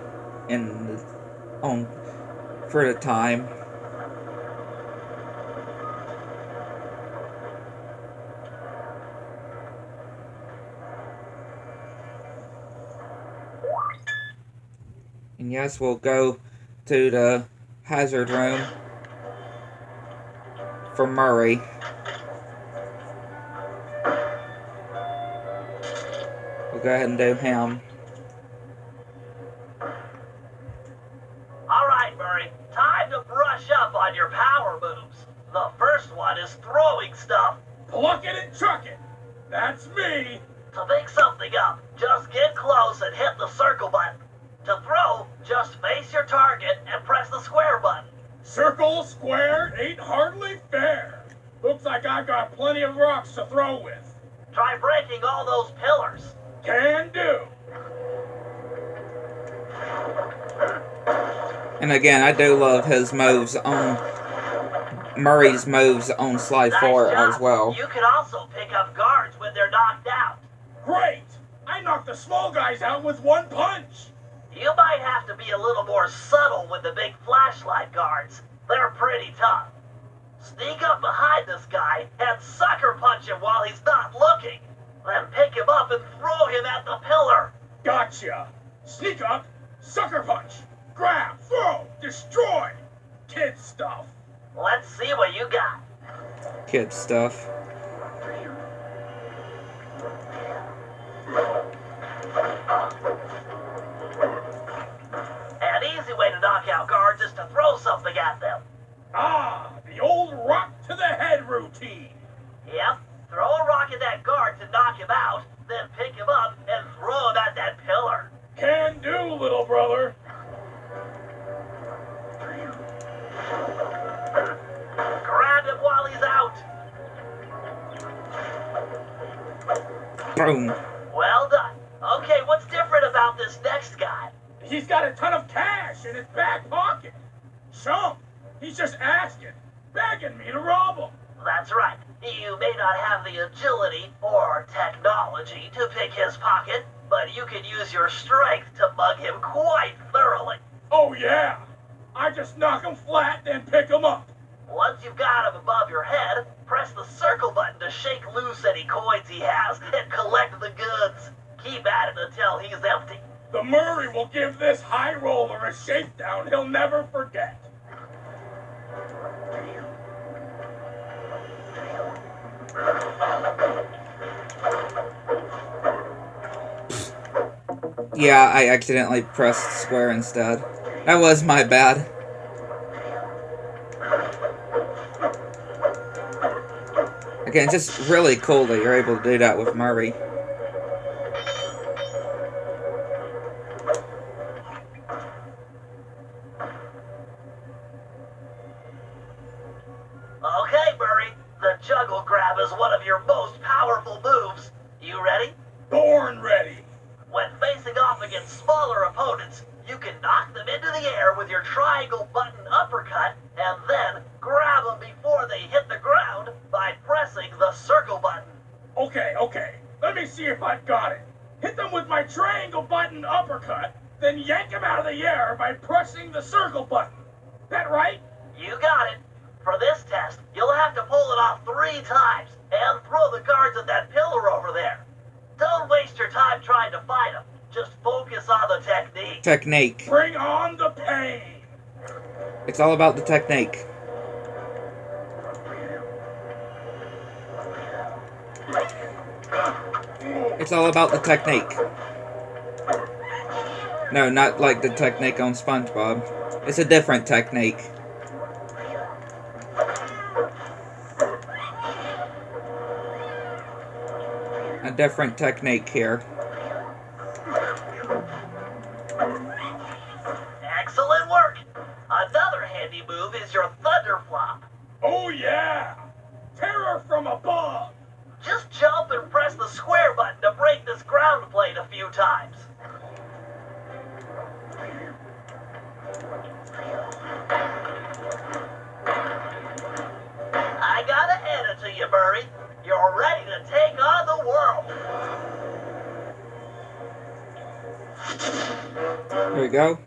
for the time. And yes, we'll go to the hazard room for Murray. We'll go ahead and do him. Alright, Murray. Time to brush up on your power moves. The first one is throwing stuff. Pluck it and chuck it. That's me. To pick something up, just get close and hit the circle button. To throw, just face your target and press the square button. Circle, square, ain't hardly fair. Looks like I got plenty of rocks to throw with. Try breaking all those pillars. Can do. And again, I do love his moves on Murray's moves on Slide 4 Nice job. as well. You can also pick up guards when they're knocked out. Great. I knocked the small guys out with one punch. You might have to be a little more subtle with the big flashlight guards. They're pretty tough. Sneak up behind this guy and sucker punch him while he's not looking. Then pick him up and throw him at the pillar. Gotcha. Sneak up, sucker punch, grab, throw, destroy. Kid stuff. Let's see what you got. Kid stuff. An easy way to knock out guards is to throw something at them. Ah, the old rock to the head routine. Yep, throw a rock at that guard to knock him out, then pick him up and throw him at that pillar. Can do, little brother. Grab him while he's out. Boom. Well done. Okay, what's different about this next guy? He's got a ton of cash in his back pocket. Chump. He's just asking, begging me to rob him. That's right. You may not have the agility or technology to pick his pocket, but you can use your strength to mug him quite thoroughly. Oh, yeah. I just knock him flat, then pick him up. Once you've got him above your head, press the circle button to shake loose any coins he has and collect the goods. Keep at it until he's empty. The Murray will give this high roller a shakedown he'll never forget. Yeah, I accidentally pressed square instead. That was my bad. Again, just really cool that you're able to do that with Murray. Okay, Murray, the juggle grab is one of your most powerful moves. You ready? Born ready. When facing off against smaller opponents, you can knock them into the air with your triangle button uppercut and then grab them before they hit the ground by pressing the circle button. Okay. Let me see if I've got it. Hit them with my triangle button uppercut, then yank them out of the air by pressing the circle button. That right? You got it. For this test, you'll have to pull it off 3 times and throw the guards at that pillar over there. Don't waste your time trying to fight them. Just focus on the technique. Technique. Bring on the pain. It's all about the technique. It's all about the technique. No, not like the technique on SpongeBob. It's a different technique. A different technique here. Excellent work. Another handy move is your thunder flop. Oh yeah! Terror from above! Just jump and press the square button to break this ground plate a few times. I gotta hand it to you, Murray. You're ready to take on the world. Here we go.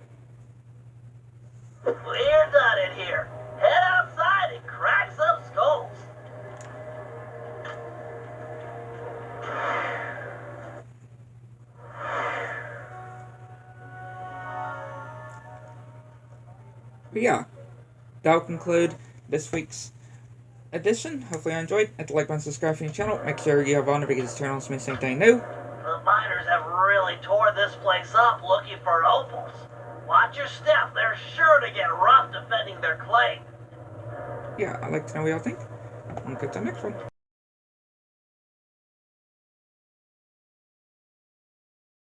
We're done in here. Head outside and crack some skulls. But yeah, that'll conclude this week's edition. Hopefully you enjoyed. Hit the like button, subscribe to the channel. Make sure you have on notifications turned on so you miss anything new. The miners have really tore this place up looking for opals. Watch your step. They're sure to get rough defending their claim. Yeah, I'd like to know what y'all think. And we'll get to the next one.